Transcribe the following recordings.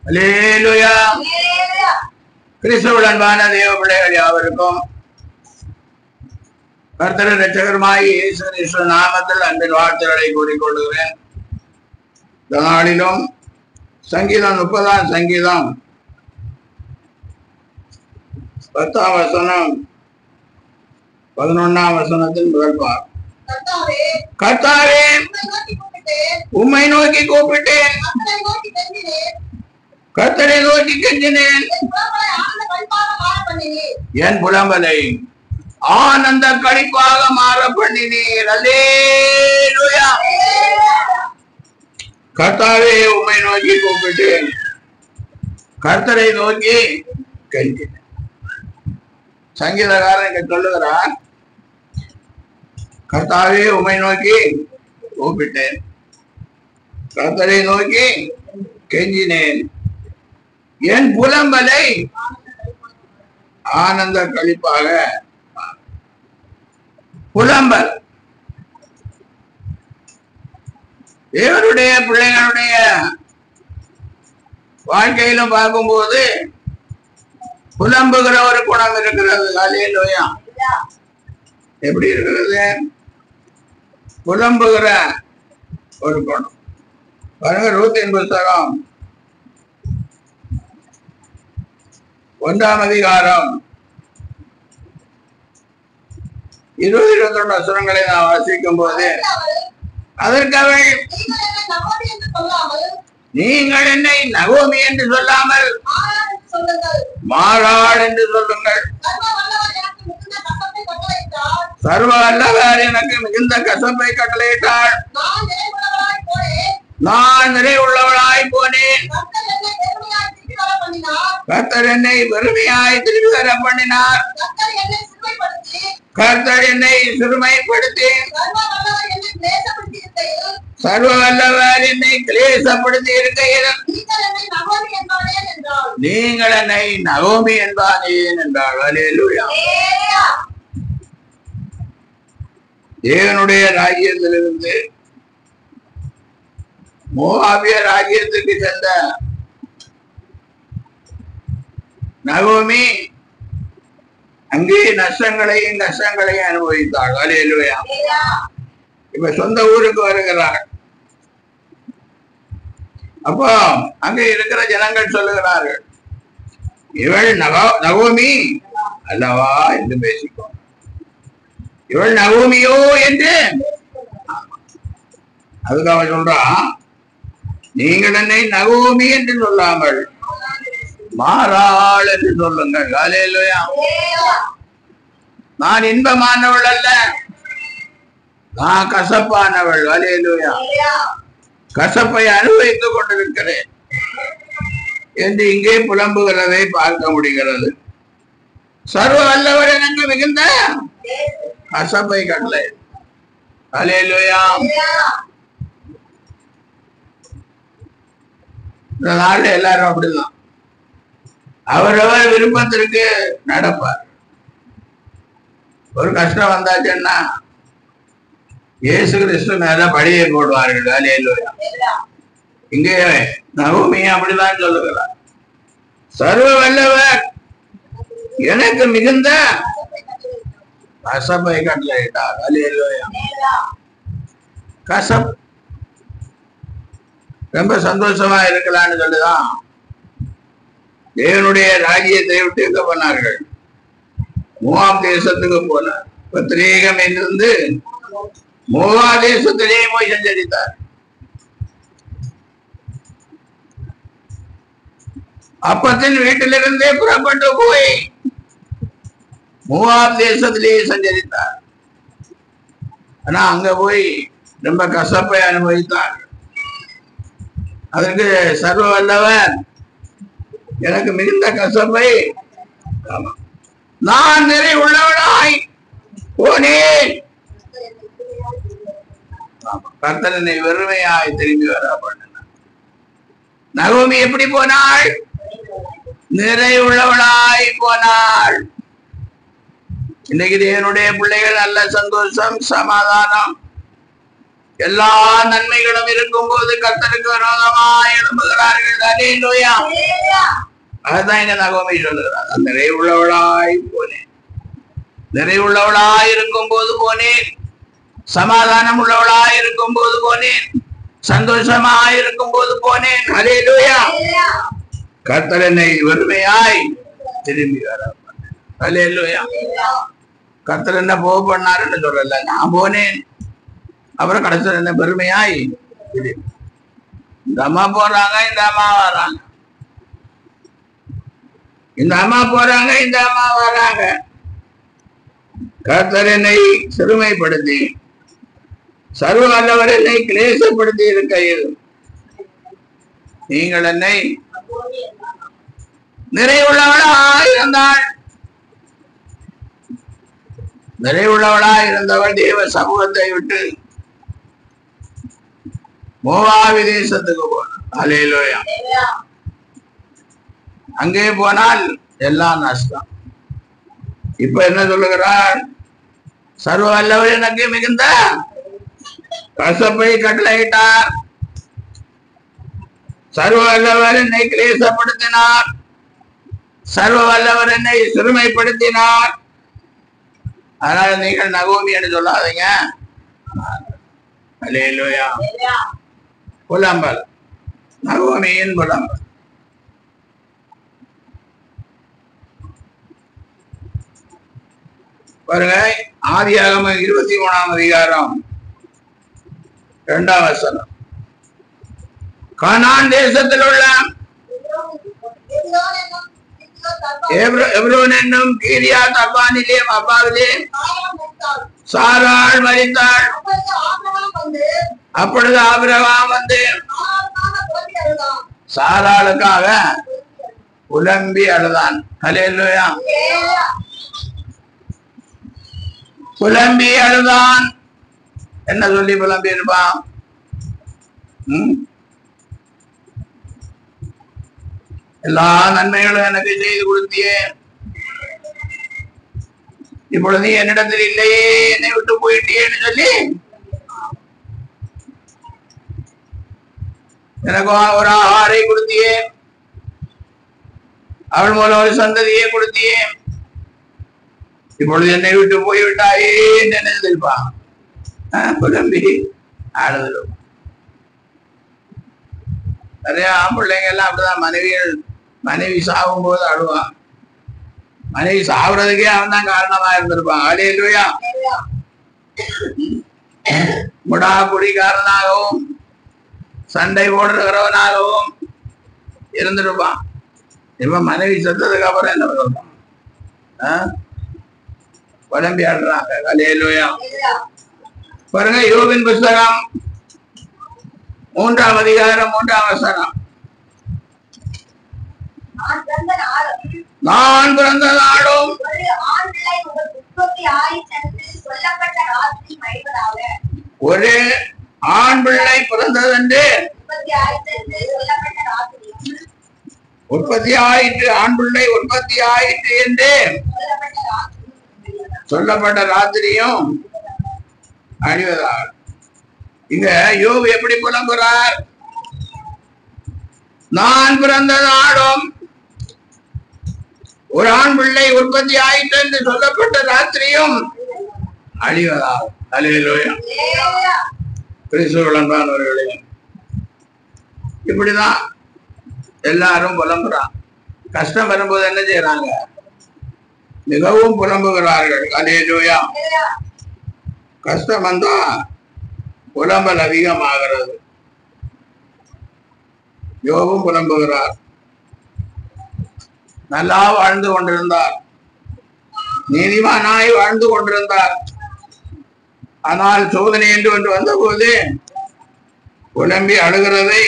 அல்லேலூயா. கிறிஸ்துவுடன் அன்பான தேவ பிள்ளைகள் யாவருக்கும் கர்த்தர் இரட்சகருமாய் இயேசு கிறிஸ்து நாமத்தில் அன்பின் வாழ்த்துக்களை கூறிக்கொள்கிறேன். இந்த நாளிலும் சங்கீதம் 30ஆம் சங்கீதம் 10ஆம் வசனம் 11ஆம் வசனத்தின் முதல் பாகம். கர்த்தாவே, உம்மை நோக்கி கூப்பிட்டேன், கர்த்தரை நோக்கி கெஞ்சினேன், என் புலம்பலை ஆனந்த களிப்பாக மாற பண்ணினீர். அல்லேலூயா. கர்த்தாவே, உம்மை நோக்கி கூப்பிட்டேன், கர்த்தரை நோக்கி கெஞ்சினேன். சங்கீதக்காரன் சொல்லுகிறார், கர்த்தாவே, உம்மை நோக்கி கூப்பிட்டேன், கர்த்தரை நோக்கி கெஞ்சினேன், என் புலம்பலை ஆனந்த களிப்பாக. புலம்பல் தேவனுடைய பிள்ளைகளுடைய வாழ்க்கையிலும் பார்க்கும்போது புலம்புகிற ஒரு குணம் இருக்கிறது. அல்லேலூயா. எப்படி இருக்கிறது? புலம்புகிற ஒரு குணம். பாருங்க, ரூத்தின் புத்தகம் 1ஆம் அதிகாரம் 20-21 வசனங்களை நான் வாசிக்கும் போது, அதற்கு அவள், நீங்கள் என்னை நகோமி என்று சொல்லாமல் மாறாள் என்று சொல்லுங்கள். சர்வ வல்லவர் எனக்கு மிகுந்த கசப்பை கட்டளையிட்டாள், நான் நிறைவுள்ளவளாய் போனேன். கர்த்தர் என்னை வெறுமையாய் திரும்பி வர பண்ணினார், கர்த்தர் என்னை சிறுமைப்படுத்தி, சர்வ வல்லவர் என்னை கிளேசப்படுத்தி இருக்கையில் நீங்கள் என்னை நகோமி என்பானேன் என்றாள். அல்லேலூயா. தேவனுடைய ராஜ்யத்திலிருந்து மோவாபிய ராஜ்யத்துக்கு சென்ற நகோமி அங்கே நஷ்டங்களையும் கஷ்டங்களையும் அனுபவித்தாள். அல்லேலூயா. இப்ப சொந்த ஊருக்கு வருகிறாள். அப்போ அங்க இருக்கிற ஜனங்கள் சொல்லுகிறார்கள், இவள் நகோமி அல்லவா என்று பேசிக்கோ, இவள் நகோமியோ என்று. அதுக்கு அவன் சொல்றான், நீங்கள் என்னை நகோமி என்று சொல்லாமல் மாறாள் என்று சொல்லுங்கள். அல்லேலூயா. நான் இன்பமானவள் அல்ல, நான் கசப்பானவள். அல்லேலூயா. கசப்பை அனுபவித்துக் கொண்டிருக்கிறேன் என்று இங்கே புலம்புகிறதை பார்க்க முடிகிறது. சர்வ வல்லவர் எனக்கு மிகுந்த கசப்பை கட்டளை. அல்லேலூயா. இந்த நாள்ல எல்லாரும் அப்படிதான், அவரவர் விருப்பத்திற்கு நடப்பார். ஒரு கஷ்டம் வந்தாச்சுன்னா இயேசு கிறிஸ்து மேல பழியை போடுவார்கள். அல்லேலூயா. இங்கே நகோமி அப்படிதான் சொல்லுகிறார், சர்வ வல்லவர் எனக்கு மிகுந்த கசப்பை கட்டளையிட்டார். அல்லேலூயா. கசப் ரொம்ப சந்தோஷமா இருக்கலாம்னு சொல்லுதான் தேவனுடைய ராஜ்யத்தை விட்டு எங்க போனார்கள்? மோவாப் தேசத்துக்கு போனார். பத்திரேகம் இருந்து மோவா தேசத்திலே போய் சஞ்சரித்தார். அப்பத்தின் வீட்டிலிருந்தே புறப்பட்டு போய் மோவாப் தேசத்திலேயே சஞ்சரித்தார். ஆனா அங்க போய் ரொம்ப கசப்பை அனுபவித்தார். அதற்கு சர்வ வல்லவர் எனக்கு மிகுந்த கசப்பை, நான் நிறைவுள்ளவனாய் போனேன், கர்த்தர் என்னை வெறுமையாய் திரும்பி வர பண்ணினார். நகோமி எப்படி போனாள்? நிறைவுள்ளவளாய் போனாள். இன்னைக்கு தேவனுடைய பிள்ளைகள் நல்ல சந்தோஷம், சமாதானம், எல்லா நன்மைகளும் இருக்கும் போது கர்த்தருக்கு விரோதமாய் எழும்புகிறார்கள். அல்லேலூயா. அதுதான் இங்க நகோமி சொல்லுகிறார். நிறைவுள்ளவளாய் போனேன், நிறைவுள்ளவளாய் இருக்கும் போது போனேன், சமாதானம் உள்ளவளாய் இருக்கும் போது போனேன், சந்தோஷமாய் இருக்கும் போது போனேன். அல்லேலூயா. கர்த்தர் என்னை வெறுமையாய் திரும்பி வர. அல்லேலூயா. கர்த்தர் என்ன போக பண்ணாருன்னு சொல்லல, நான் போனேன். அப்புறம் கடைசியில் என்ன பெருமையாய் இந்த அம்மா போறாங்க, இந்த அம்மா வராங்க, இந்த அம்மா போறாங்க, இந்த அம்மா வராங்க. கர்த்தர் என்னை சிறுமைப்படுத்தி, சர்வ வல்லவர் என்னை கிளேசப்படுத்தி இருக்கையில் நீங்கள் என்னை நிறைவுள்ளவளாய் இருந்தாள். நிறைவுள்ளவளாய் இருந்தவள் தேவ சமூகத்தை விட்டு மோவாபி தேசத்துக்கு போனாள். அல்லேலூயா. அங்கே போனால் எல்லாம் நஷ்டம். இப்ப என்ன சொல்லுகிறார்? சர்வ வல்லவர் எனக்கு மிகுந்த கசப்பை கட்டளையிட்டார், சர்வ வல்லவர் என்னை கிளேசப்படுத்தினார், சர்வ வல்லவர் என்னை சிறுமைப்படுத்தினார். அதனால நீங்கள் நகோமி என்று சொல்லாதீங்க. அல்லேலூயா. புலம்பல், நகோமியின் புலம்பல். பாருங்க, ஆதியாகமம் 23ஆம் அதிகாரம் 2ஆம் வசனம். கானான் தேசத்தில் உள்ள எப்ரோன் என்னும் கீரியாத் அர்பானிலே அப்பாவிலே சாராள் மரித்தாள். அப்பொழுது ஆபிரகாம் வந்து சாராளுக்காக புலம்பி அழுதான். அல்லேலூயா. புலம்பி அழுதான். என்ன சொல்லி புலம்பி இருப்பான்? எல்லா நன்மைகளும் எனக்கு செய்து கொடுத்தியே, இப்பொழுது நீ என்னிடத்தில் இல்லையே, என்னை விட்டு போயிட்டியேன்னு சொல்லி எனக்கு ஒரு ஆறை கொடுத்தியே, அவள் மூலம் ஒரு சந்ததியை கொடுத்தியே, இப்பொழுது என்னை விட்டு போய்விட்டாயே நினைந்திருப்பான். புலம்பி ஆளுதல். நிறைய ஆம்பிள்ளைங்க எல்லாம் அப்படிதான். மனைவி சாகும் போது அழுவான். மனைவி சாகுறதுக்கே அவன் தான் காரணமா இருந்திருப்பான். அல்லேலூயா. முடா குடிகாரனாகவும் சண்டை போடுறவனாகவும் இருந்திருப்பான். இப்ப மனைவி செத்ததுக்கு அப்புறம் என்ன சொல்றான்? புலம்பி ஆடுறாங்க. அல்லேலூயா. பாருங்க, யோபின் புஸ்தகம் 3ஆம் அதிகாரம் 3ஆம் வசனம். நான் பிறந்த நாளும் ஒரு ஆண் பிள்ளை பிறந்ததென்று உற்பத்தி ஆயிற்று, ஆண் பிள்ளை உற்பத்தி ஆயிற்று என்று சொல்லப்பட்ட ராத்திரியும் அழிவதாக. இங்க யோபு எப்படி புலம்புறார்? நான் பிறந்த நாடும் ஒரு ஆண் பிள்ளை உற்பத்தி ஆயிற்று என்று சொல்லப்பட்ட ராத்திரியும் அழிவதாகும். அல்லேலூயா. கிறிஸ்துவுக்குள் அன்பானவர்களே, இப்படிதான் எல்லாரும் புலம்புறான். கஷ்டம் வரும்போது என்ன செய்யறாங்க? மிகவும் புலம்புகிறார்கள். அல்லேலூயா. கஷ்டம் வந்தா புலம்பல் அதிகமாகிறது. யோபும் புலம்புகிறார். நல்லா வாழ்ந்து கொண்டிருந்தார், நீதிமானாய் வாழ்ந்து கொண்டிருந்தார். ஆனால் சோதனை என்று ஒன்று வந்த போது புலம்பி அழுகிறதை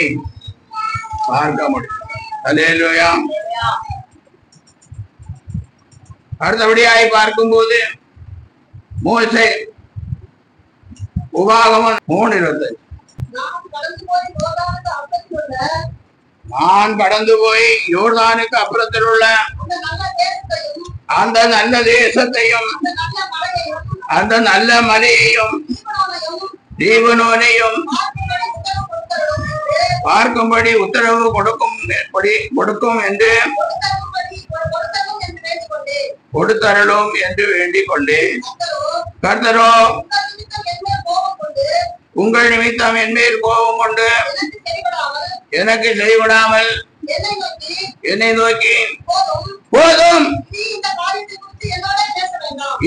பார்க்க முடியும். அல்லேலூயா. அடுத்தபடியாய் பார்க்கும்போது மோசே, உபாகமம் 3:25. நான் கடந்து போய் யோர்தானுக்கு அப்புறத்தில் உள்ள அந்த நல்ல தேசத்தையும் அந்த நல்ல மலையையும் தீபனோனையும் பார்க்கும்படி உத்தரவு கொடுக்கும் என்று கொடுத்தரலும் என்று வேண்டிக் கொண்டு, கர்த்தரோ உங்கள் நிமித்தம் என் மேல் கோபம் கொண்டு எனக்கு செய்விடாமல் என்னை நோக்கி, போதும்,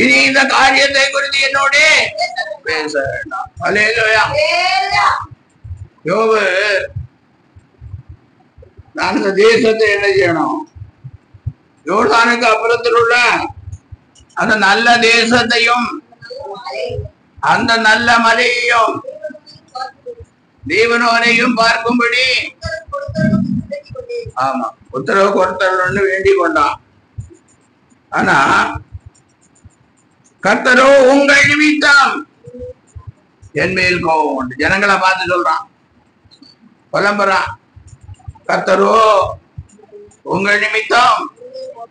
இனி இந்த காரியத்தை குறித்து என்னோட பேச வேண்டாம். அல்லேலூயா. யோபு, நான் இந்த தேசத்தை என்ன செய்யணும்? யோர்தானுக்கு அப்புறத்தில் உள்ள அந்த நல்ல தேசத்தையும் அந்த நல்ல மலையையும் தேவனோனையும் பார்க்கும்படி ஆமா உத்தரவு கொடுத்தரணும்னு வேண்டிக் கொண்டான். ஆனா கர்த்தரோ உங்கள் நிமித்தம் என் மேல் கோபம் உண்டு. ஜனங்களை பார்த்து சொல்றான், புலம்புறான், கர்த்தரோ உங்கள் நிமித்தம்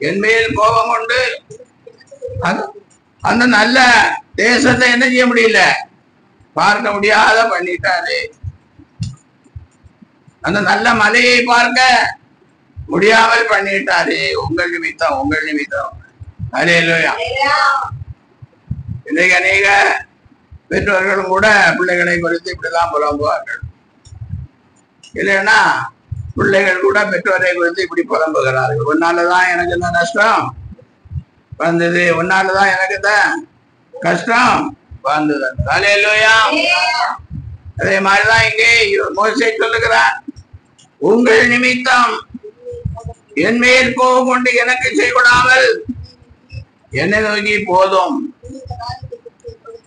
என் மேல் கோபம் உண்டு. அந்த நல்ல தேசத்தை என்ன செய்ய முடியல, பார்க்க முடியாத பண்ணிட்டாரு. அந்த நல்ல மலையை பார்க்க முடியாமல் பண்ணிட்டாரு. உங்கள் நிமித்தம், உங்கள் நிமித்தம். அல்லேலூயா. இன்றைக்கு அநேக பெற்றோர்களும் கூட பிள்ளைகளை குறித்து இப்படிதான் புலம்புவார்கள். இல்லைன்னா பிள்ளைகள் கூட பெற்றோரை குறித்து இப்படி புலம்புகிறார்கள். உன்னாலதான் எனக்கு இந்த நஷ்டம் வந்தது, உன்னாலதான் எனக்கு இந்த கஷ்டம் வந்தது. அல்லேலூயா. அதே மாதிரிதான் இங்கே மோசே சொல்லுகிறார், உங்கள் நிமித்தம் என் மேல் கோபம் கொண்டு எனக்கு செய்விடாமல் என்னை நோக்கி போதும்.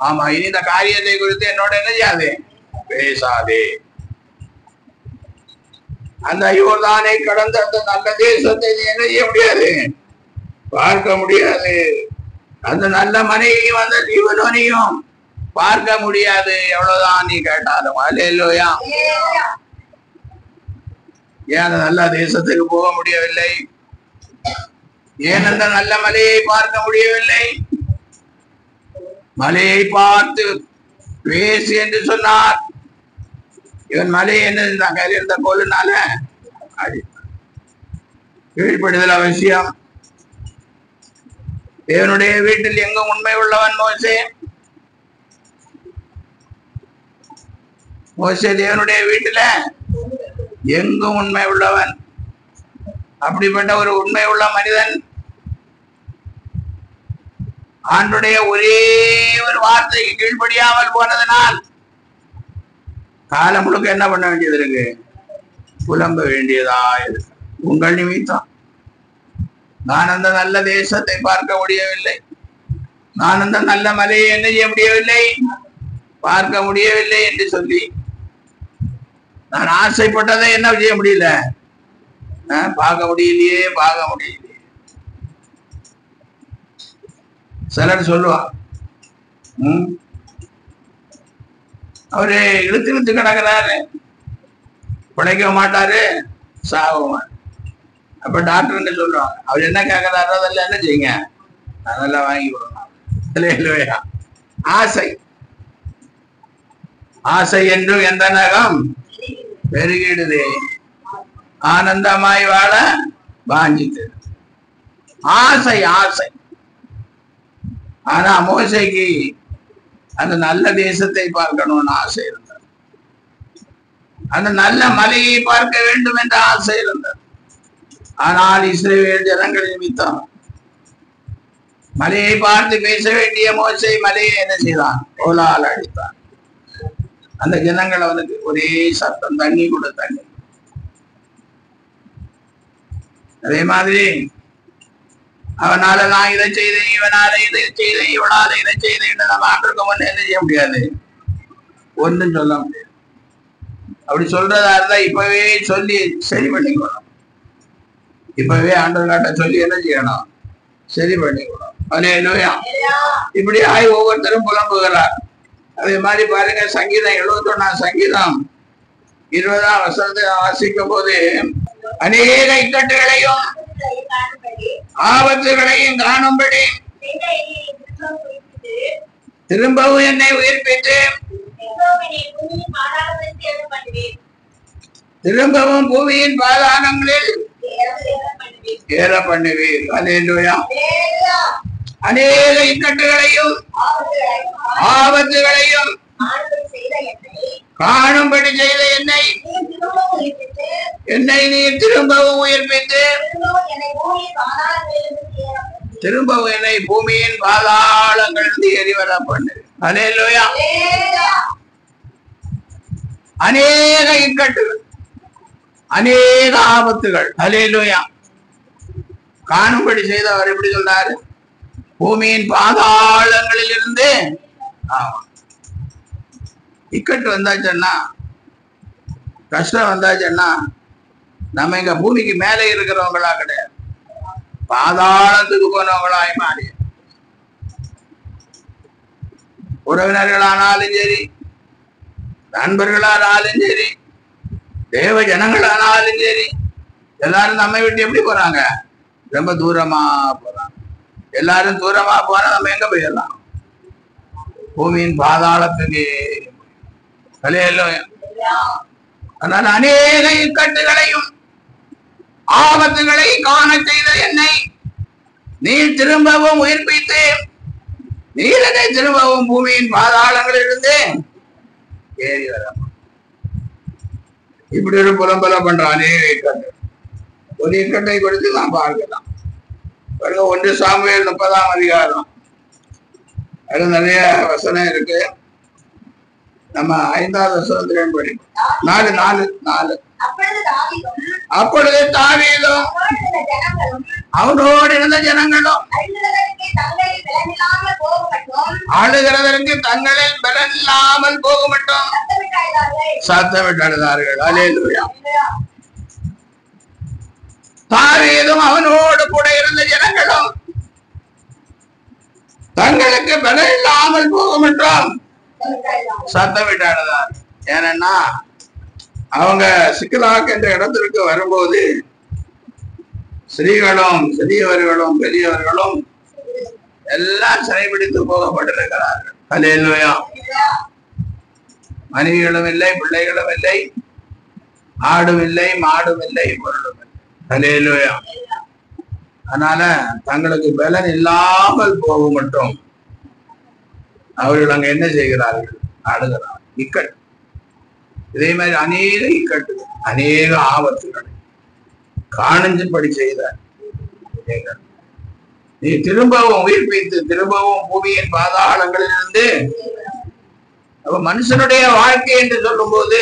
ஆமா, இனி இந்த காரியத்தை குறித்து என்னோட என்ன செய்யாதே, பேசாதே. அந்த யோர்தானை கடந்த அந்த நல்ல தேசத்தை என்ன செய்ய முடியாது, பார்க்க முடியாது. அந்த நல்ல மனைவியும் அந்த ஜீவனையும் பார்க்க முடியாது, எவ்வளவுதான் நீ கேட்டாலும். அல்லேலூயா. ஏன் அந்த நல்ல தேசத்துக்கு போக முடியவில்லை? ஏன் அந்த நல்ல மலையை பார்க்க முடியவில்லை? மலையை பார்த்து பேசு என்று சொன்னார். இவன் மலையை என்ன கையில் இருந்த கோலுனால கீழ்ப்படுதல் அவசியம். தேவனுடைய வீட்டில் எங்கும் உண்மை உள்ளவன் மோசே. மோசே தேவனுடைய வீட்டுல எங்கும் உண்மை உள்ளவன். அப்படிப்பட்ட ஒரு உண்மை உள்ள மனிதன் ஆண்டுடைய ஒரே ஒரு வார்த்தைக்கு கீழ்ப்படியாமல் போனதனால் காலம் முழுக்க என்ன பண்ண வேண்டியது இருக்கு, புலம்ப வேண்டியதா இருக்கு. உங்கள் நிமித்தம் நான் அந்த நல்ல தேசத்தை பார்க்க முடியவில்லை, நான் அந்த நல்ல மலையை என்ன செய்ய முடியவில்லை, பார்க்க முடியவில்லை என்று சொல்லி நான் ஆசைப்பட்டதை என்ன செய்ய முடியல, பார்க்க முடியலையே, பார்க்க முடியலையே. சிலர் சொல்லுவா, அவரு இழுத்து இழுத்து கிடக்கிறாரு, பிழைக்க மாட்டாரு, சாக மாட்டாரு. அப்ப டாக்டர் சொல்லுவாங்க, அவர் என்ன கேட்கிறாரோ அதெல்லாம் என்ன செய்யுங்க, அதெல்லாம் வாங்கி கொடுக்கணும். ஆசை, ஆசை என்று எந்த நகம் பெருகிடுதே, ஆனந்தமாய் வாழ வாஞ்சித்து. ஆசை, ஆசை. ஆனா மோசைக்கு அந்த நல்ல தேசத்தை பார்க்கணும்னு ஆசை இருந்தது, அந்த நல்ல மலையை பார்க்க வேண்டும் என்ற ஆசை இருந்தது. ஆனால் இஸ்ரவேல் ஜனங்கள் நிமித்தம் மலையை பார்த்து பேச வேண்டிய மோசை மலையை என்ன செய்தான், கோலால் அடித்தான். அந்த ஜனங்கள் அவனுக்கு ஒரே சத்தம், தண்ணி கூட தண்ணி. அதே மாதிரி அவனால நான் இதை செய்தேன், இவனால இதை செய்தேன், இவனால இதை செய்தேன், நம்ம ஆண்டுக்கு முன்ன என்ன செய்ய முடியாது, ஒன்றும் சொல்ல முடியாது. அப்படி சொல்றதா இருந்தா இப்பவே சொல்லி சரி பண்ணிக்கணும். இப்பவே ஆண்டவர்கிட்ட சொல்லி என்ன செய்யணும், சரி பண்ணிக்கணும். அல்லேலூயா. இப்படி ஆய் ஒவ்வொருத்தரும் புலம்புகிறார். அதே மாதிரி பாருங்க, சங்கீதம் 71 சங்கீதம் 20 வசனத்தை வாசிக்கும் போது அநேக இக்கட்டுகளையும் ஆபத்துகளையும் காணும்படி திரும்பவும் என்னை உயிர்ப்பித்து திரும்பவும் பூமியின் பாதாளங்களில் ஏற பண்ணுவீர். அல்லேலூயா. அநேக இக்கட்டுகளையும் ஆபத்துகளையும் காணும்படி செய்த என்னை நீர் திரும்பவும் உயிர்ப்பித்து திரும்பவும் என்னை பூமியின் பாதாளங்களிலிருந்து எரிவர பண்ணு. அல்லேலூயா. அநேக இக்கட்டுகள், அநேக ஆபத்துகள், அல்லேலூயா, காணும்படி செய்தவர் எப்படி சொல்றாரு? பூமியின் பாதாளங்களில் இருந்து. இக்கட்டு வந்தாச்சுன்னா, கஷ்டம் வந்தாச்சுன்னா, நம்ம இங்க பூமிக்கு மேலே இருக்கிறவங்களா கிடையாது, பாதாளத்துக்கு போனவங்களாய் மாறி. உறவினர்களானாலும் சரி, நண்பர்களானாலும் சரி, தேவ ஜனங்களானாலும் சரி, எல்லாரும் நம்மை விட்டு எப்படி போறாங்க? ரொம்ப தூரமா போறாங்க. எல்லாரும் தூரமா போனா நம்ம எங்க போயிடலாம்? பூமியின் பாதாளத்துக்கு. அதனால அநேக இக்கட்டுகளையும் ஆபத்துகளை காண செய்த என்னை நீர் திரும்பவும் உயிர்ப்பித்து நீர் என்னை திரும்பவும் பூமியின் பாதாளங்களிலிருந்து ஏறி வர. இப்படி ஒரு புலம்பல பண்ற அநேக இக்கட்டு. ஒரு இக்கட்டை கொடுத்து நாம் பார்க்கலாம். 1 சாமுவேல் 30ஆம் அதிகாரம், அது நிறைய வசனம் இருக்கு. நம்ம 5வது வசனத்திலும் படிப்போம். 4. அப்பொழுது தாவீதும் அவனோடு இருந்த ஜனங்களும் ஆளுகிறதற்கு தங்களில் பலன் இல்லாமல் போக மட்டும் சத்தமிட்டு அழுதார்கள். அல்லேலூயா. தாவீதும் அவனோடு கூட இருந்த ஜனங்களும் தங்களுக்கு பலன் இல்லாமல் போக மட்டும் சத்தமிட்டு அழுதார். ஏன்னா அவங்க சிக்கலாக் என்ற இடத்திற்கு வரும்போது ஸ்திரீகளும் சிறியவர்களும் பெரியவர்களும் எல்லாம் சிறைபிடித்து போகப்பட்டிருக்கிறார்கள். அல்லேலூயா. மனைவிகளும் இல்லை, பிள்ளைகளும் இல்லை, ஆடும் இல்லை, மாடும் இல்லை, பொருளும் இல்லை. அல்லேலூயா. அதனால தங்களுக்கு பலன் இல்லாமல் போக மட்டும் அவர்கள் அங்க என்ன செய்கிறார்கள்? ஆடுகிறார்கள். இக்கட்டு. இதே மாதிரி அநேக இக்கட்டுகள், அநேக ஆபத்துகளை காணும்படி செய்த நீ திரும்பவும் உயிர்ப்பித்து திரும்பவும் பூமியின் பாதாளங்களிலிருந்து. அப்ப மனுஷனுடைய வாழ்க்கை என்று சொல்லும் போது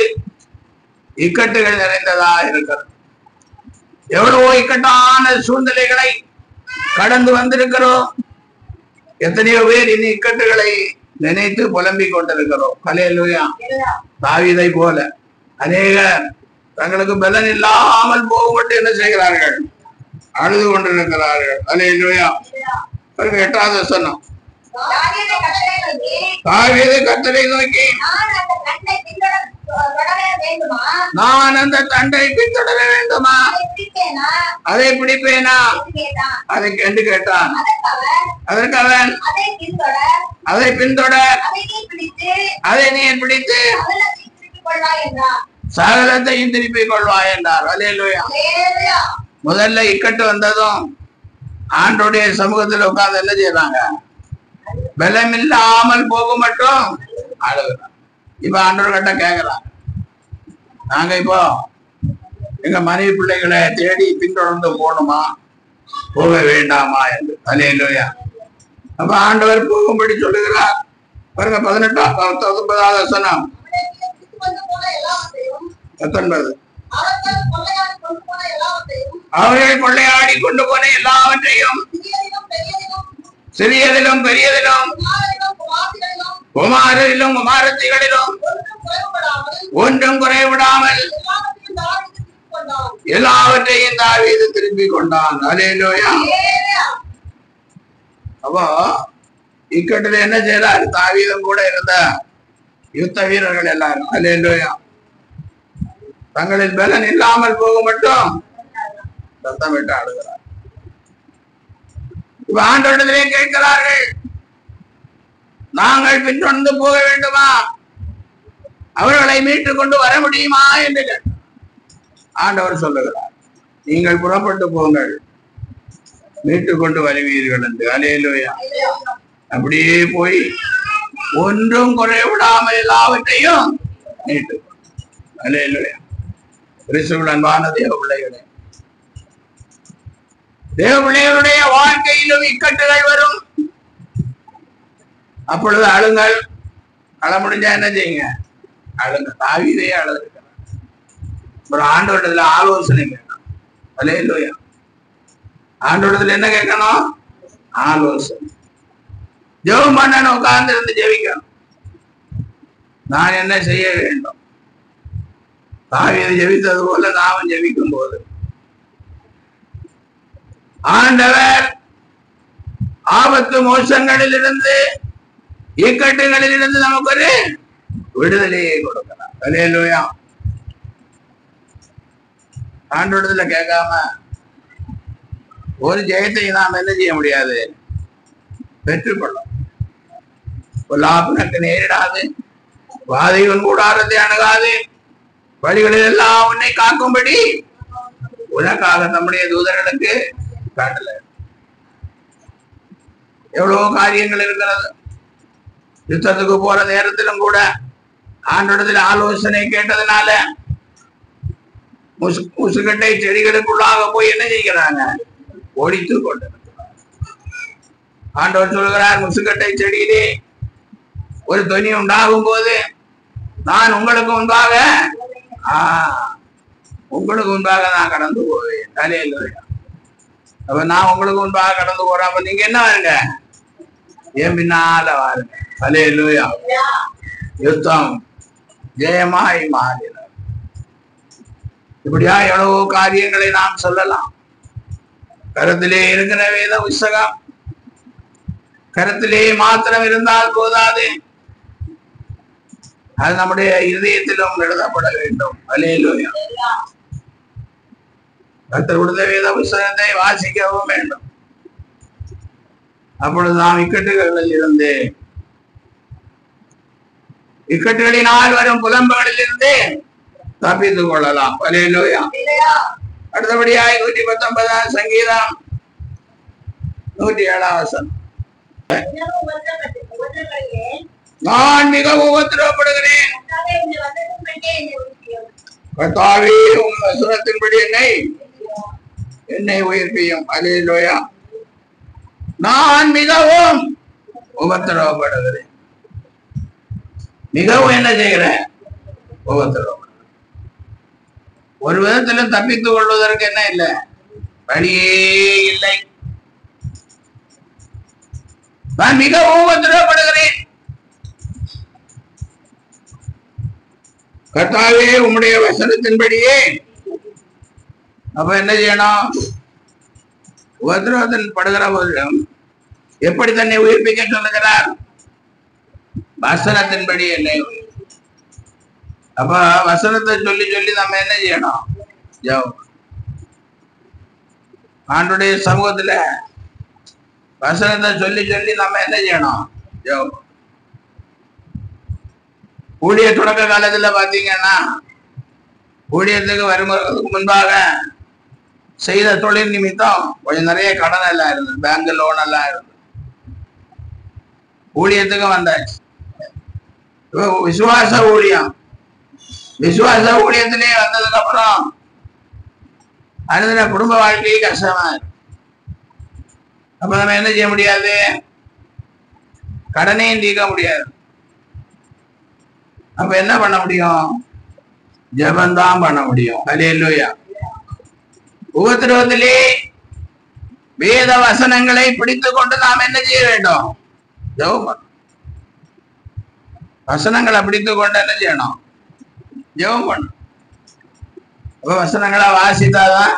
இக்கட்டுகள் நிறைந்ததா இருக்கிறது. எவ்வளவோ இக்கட்டான சூழ்நிலைகளை கடந்து வந்திருக்கிறோம். எத்தனையோ பேர் இந்த இக்கட்டுகளை நினைத்து புலம்பிக் கொண்டிருக்கிறோம். அல்லேலூயா. தாவீதை போல அநேகர் தங்களுக்கு பலன் இல்லாமல் போகப்பட்டு என்ன செய்கிறார்கள்? அழுது கொண்டிருக்கிறார்கள். அல்லேலூயா. 8வது வசனம். தாவீது கர்த்தரை நோக்கி நான் அந்த தண்டை பின்தொடர வேண்டுமா? அதை பிடிப்பேனா? அதை என்று கேட்டான். அதற்கு அவன் அதை பின்தொடர், அதை நீ பிடித்து சகலத்தையும் திருப்பிக் கொள்வாய் என்றார். அல்லேலூயா. முதல்ல இக்கட்டு வந்ததும் ஆண்டோடைய சமூகத்தில் உட்கார்ந்து என்ன செய்யறாங்க? பலம் இல்லாமல் போக மட்டும் அழுகிறாங்க. இப்ப ஆண்டவர் கிட்ட கேட்கிறாங்க, நாங்க இப்போ எங்க மனைவி பிள்ளைகளை தேடி பின்தொடர்ந்து போகணுமா, போக வேண்டாமா என்று. அல்லேலூயா. அப்ப ஆண்டவர் போகும்படி சொல்லுகிறார். பாருங்க 19வது வசனம். 19. அவர்கள் கொள்ளையாடி கொண்டு போன எல்லாவற்றையும் சிறியதிலும் பெரியதிலும் குமாரரிலும் குமாரத்திகளிலும் ஒன்றும் குறைவிடாமல் எல்லாவற்றையும் தாவீது திருப்பிக் கொண்டான். அல்லேலூயா. அப்போ இக்கட்டுல என்ன செய்யறாரு? தாவீதும் கூட இருந்த யுத்த வீரர்கள் எல்லாரும் அல்லேலூயா தங்களில் பலன் இல்லாமல் போக மட்டும் சத்தம் விட்டு அழுகிறார். இப்ப ஆண்டவரிடத்திலே கேட்கிறார்கள், நாங்கள் பின்தொடர்ந்து போக வேண்டுமா, அவர்களை மீட்டுக் கொண்டு வர முடியுமா என்று கேட்டார். ஆண்டவர் சொல்லுகிறார், நீங்கள் புறப்பட்டு போங்கள், மீட்டுக் கொண்டு வருவீர்கள் என்று. அல்லேலூயா. அப்படியே போய் ஒன்றும் குறைவிடாமல் எல்லாவற்றையும் மீட்டு. அல்லேலூயா. கிறிஸ்துவின் அன்பான தேவ பிள்ளைகளே, தேவ பிள்ளைகளுடைய வாழ்க்கையிலும் இக்கட்டுகள் வரும். அப்பொழுது அழுங்கள். அழ முடிஞ்சா என்ன செய்யுங்க, அழுங்க. தாவீதே அழுகிறார். ஒரு ஆண்டவரிடத்துல ஆலோசனை கேட்கணும். அல்லேலூயா. ஆண்டவரிடத்துல என்ன கேட்கணும்? ஆலோசனை. ஜெபம் பண்ணணும், உட்கார்ந்து இருந்து ஜெபிக்கணும். நான் என்ன செய்ய வேண்டும்? தாவீது ஜெபித்தது போல நாமும் ஜெபிக்கும் போது ஆண்டவர் ஆபத்து மோசங்களில் இருந்து, இக்கட்டுகளில் இருந்து நமக்கு ஒரு விடுதலையை கொடுக்கிறார். அல்லேலூயா. ஆண்டவரிடத்துல கேட்காம ஒரு ஜெயத்தை நாம் என்ன செய்ய முடியாது, பெற்றுக்கொள்ளும். பொல்லாப்புனக்கு நேரிடாது, வாதையின் கூடாரத்தை அணுகாது, வழிகளில் எல்லாம் உன்னை காக்கும்படி உனக்காக நம்முடைய தூதர்களுக்கு காட்டல. எவ்வளவு காரியங்கள் இருக்கிறது. யுத்தத்துக்கு போற நேரத்திலும் கூட ஆண்டோடத்தில் ஆலோசனை கேட்டதுனால முசுக்கட்டை செடிகளுக்குள்ளாக போய் என்ன செய்கிறாங்க, ஒழித்து கொண்டு. ஆண்டவர் சொல்கிறார், முசுக்கட்டை செடியிலே ஒரு தொனி உண்டாகும் போது நான் உங்களுக்கு முன்பாக நான் கடந்து போவேன். அல்லேலூயா. அப்ப நான் உங்களுக்கு முன்பாக கடந்து போறேன். அப்ப நீங்க என்ன வாருங்க, என் பின்னால வாருங்க. அல்லேலூயா. யுத்தம் ஜெயமாய் மாறினார். இப்படியா எவ்வளவோ காரியங்களை நாம் சொல்லலாம். கருத்திலே இருக்கிற வேத புஸ்தகம் கருத்திலே மாத்திரம் இருந்தால் போதாது, அது நம்முடைய இதயத்திலும் எழுதப்பட வேண்டும். அல்லேலூயா. கர்த்தர் கொடுத்த வேத புஸ்தகத்தை வாசிக்கவும் வேண்டும். அப்பொழுது நாம் இக்கட்டுகளில் இருந்து, இக்கட்டுகளினால் வரும் புலம்புகளில் இருந்து தப்பித்துக் கொள்ளலாம். அல்லேலூயா. அடுத்தபடியாய் 119 சங்கீதம் 107 வசனம். நான் மிகவும் உபத்திரவப்படுகிறேன், கர்த்தாவே உம் வசனத்தின்படி என்னை உயிர்ப்பியும். அல்லேலூயா. நான் மிகவும் உபத்திரவப்படுகிறேன். மிகவும் என்ன செய்கிறேன், உபத்திரவம். ஒரு விதத்திலும் தப்பித்துக் கொள்வதற்கு என்ன இல்லை, வழியே இல்லை. நான் மிகவும் உபத்திரவப்படுகிறேன், கர்த்தாவே உம்முடைய வசனத்தின்படியே. அப்ப என்ன செய்யணும், உபத்திரவத்தில் படுகிற போதிலும் எப்படி தன்னை உயிர்ப்பிக்க சொல்லுகிறார், வசனத்தின்படி என்னை. அப்ப வசனத்தை சொல்லி சொல்லி நம்ம என்ன செய்யணும், ஜெபம். ஆண்டவருடைய சமூகத்துல வசனத்தை சொல்லி சொல்லி நம்ம என்ன செய்யணும், ஜெபம். ஊழிய தொடக்க காலத்துல பாத்தீங்கன்னா, ஊழியத்துக்கு வருவதற்கு முன்பாக செய்த தொழில் நிமித்தம் கொஞ்சம் நிறைய கடன் எல்லாம் இருந்தது, பேங்க் லோன் எல்லாம் இருந்தது. ஊழியத்துக்கு வந்தாச்சு. விசுவாச ஊழியம், விசுவாச ஊழியத்திலே வந்ததுக்கு அப்புறம் அடுத்த குடும்ப வாழ்க்கையை கஷ்டமா இருக்கு. அப்ப நம்ம என்ன செய்ய முடியாது, கடனையும் தீர்க்க முடியாது. அப்ப என்ன பண்ண முடியும், ஜெபந்தான் பண்ண முடியும். அல்லேலூயா. உபத்திரவத்திலே வேத வசனங்களை பிடித்துக் கொண்டு நாம் என்ன செய்ய வேண்டும், ஜெபம் பண்ணணும். வசனங்களை பிடித்துக் கொண்டு என்ன செய்யணும், ஜெபம் பண்ணணும். அப்ப வசனங்களை வாசித்தாதான்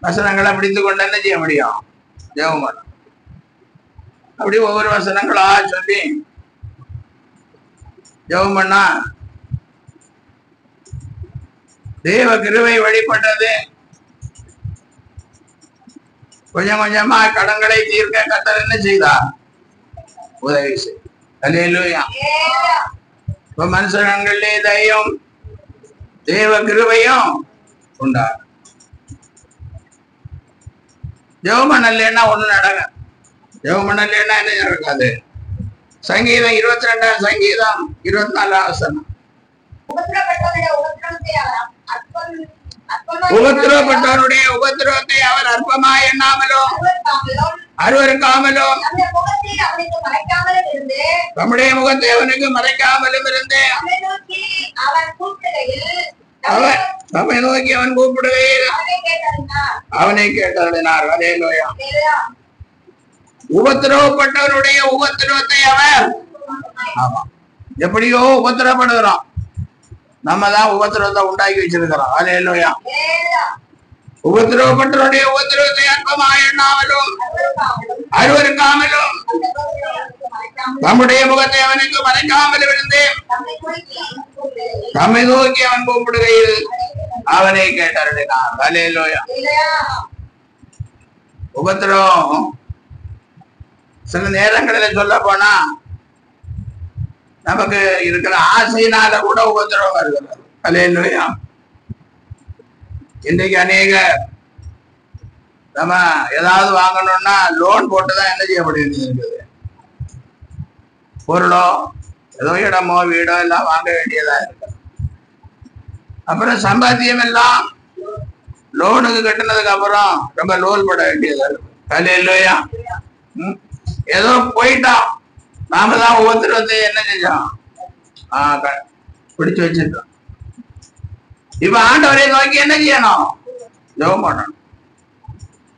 வசனங்களை பிடித்துக் கொண்டு என்ன செய்ய முடியும், ஜெபம் பண்ணணும். அப்படி ஒவ்வொரு வசனங்களா சொல்லி ஜெபம் பண்ணா தேவ கிருபை வெளிப்பட்டது. கொஞ்சம் கொஞ்சமா கடன்களை தீர்க்க கர்த்தர் என்ன செய்தார்? உதவி செய்தார். அல்லேலூயா. இப்ப மனுஷங்களிலே தயவும் தேவ கிருபையும் உண்டார். ஜெபம் இல்லைன்னா ஒண்ணு நடக்க. ஜெபம் இல்லைன்னா என்ன நடக்காது? சங்கீதம் 22ஆம் சங்கீதம் 24ஆம் வசனம். உபத்திரவப்பட்டவருடைய உபத்திரவத்தை அவர் அற்பமாய் எண்ணாமலும் அருவருக்காமலும் நம்முடைய முகத்தை அவனுக்கு மறைக்காமலும் இருந்து அவர் நம்மை நோக்கி அவன் கூப்பிடுகையில் அவனை கேட்டருளினார். அல்லேலூயா. உபத்திரவப்பட்டவருடைய உபத்திரவத்தை அவர் எப்படியோ உபத்திரப்படுகிறோம். நம்ம தான் உபத்திரவத்தை உண்டாக்கி வச்சிருக்கிறோம். அல்லேலூயா. உபத்திரவப்பட்டவருடைய உபத்திரவத்தை அற்பமாய் எண்ணாமலும் அருவருக்காமலும் நம்முடைய முகத்தை அவனுக்கு மறைக்காமலும் இருந்து நம்மை நோக்கி அவன் கூப்பிடுகையில் அவனை கேட்டருளினார். அல்லேலூயா. உபத்திரவம் சில நேரங்களில் சொல்ல போனா நமக்கு இருக்கிற ஆசையினால கூட உபத்திரவம் வருகிறது. அல்லேலூயா. இன்னைக்கு அநேக நம்ம ஏதாவது வாங்கணும்னா லோன் போட்டுதான் என்ன செய்ய முடியுது இருக்குது. பொருளோ ஏதோ இடமோ வீடோ எல்லாம் வாங்க வேண்டியதா இருக்கு. அப்புறம் சம்பாத்தியம் எல்லாம் லோனுக்கு கட்டினதுக்கு அப்புறம் ரொம்ப லோன் போட வேண்டியதா இருக்கு. அல்லேலூயா. ஏதோ போயிட்டோம், நாம தான் ஒவ்வொருத்தர் என்ன செஞ்சோம், பிடிச்சு வச்சிருக்கோம். இப்ப ஆண்டவரை நோக்கி என்ன செய்யணும்? ஜெபம் பண்ணணும்.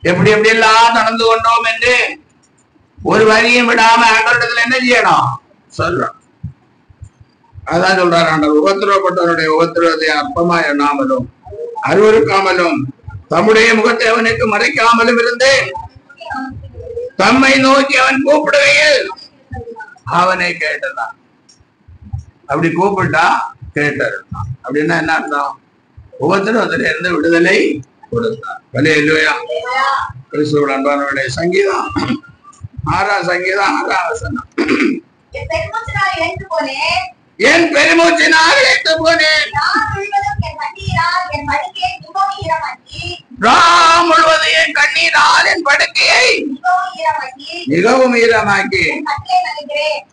எப்படி எப்படி எல்லாம் நடந்து கொண்டோம் என்று ஒரு வரியும் விடாம ஆண்டவரிடத்துல என்ன செய்யணும்? சொல்லணும். அதான் சொல்றாரு ஆண்டவர், உபத்திரவப்பட்டவருடைய உபத்திரவத்தை அற்பமா எண்ணாமலும் அருவருக்காமலும் தம்முடைய முகத்தை அவனுக்கு மறைக்காமலும் இருந்து தம்மை நோக்கி அவன் கூப்பிடுகையில் அவனை கேட்டதான். அப்படி கூப்பிட்டா கேட்டான். அப்படின்னா என்ன அர்த்தம்? உபத்திரவத்தில இருந்து விடுதலை கொடுத்தான். அல்லேலூயா. கிறிஸ்துவுடைய அன்பானவர்களே, சங்கீதம் 6ஆம் சங்கீதம் 6ஆம் வசனம். என் பெருமூச்சினால் இழைத்து போனேன், ராம் முழுவதும் என் கண்ணீரால் என் படுக்கையை மிகவும் ஈரமாக்கி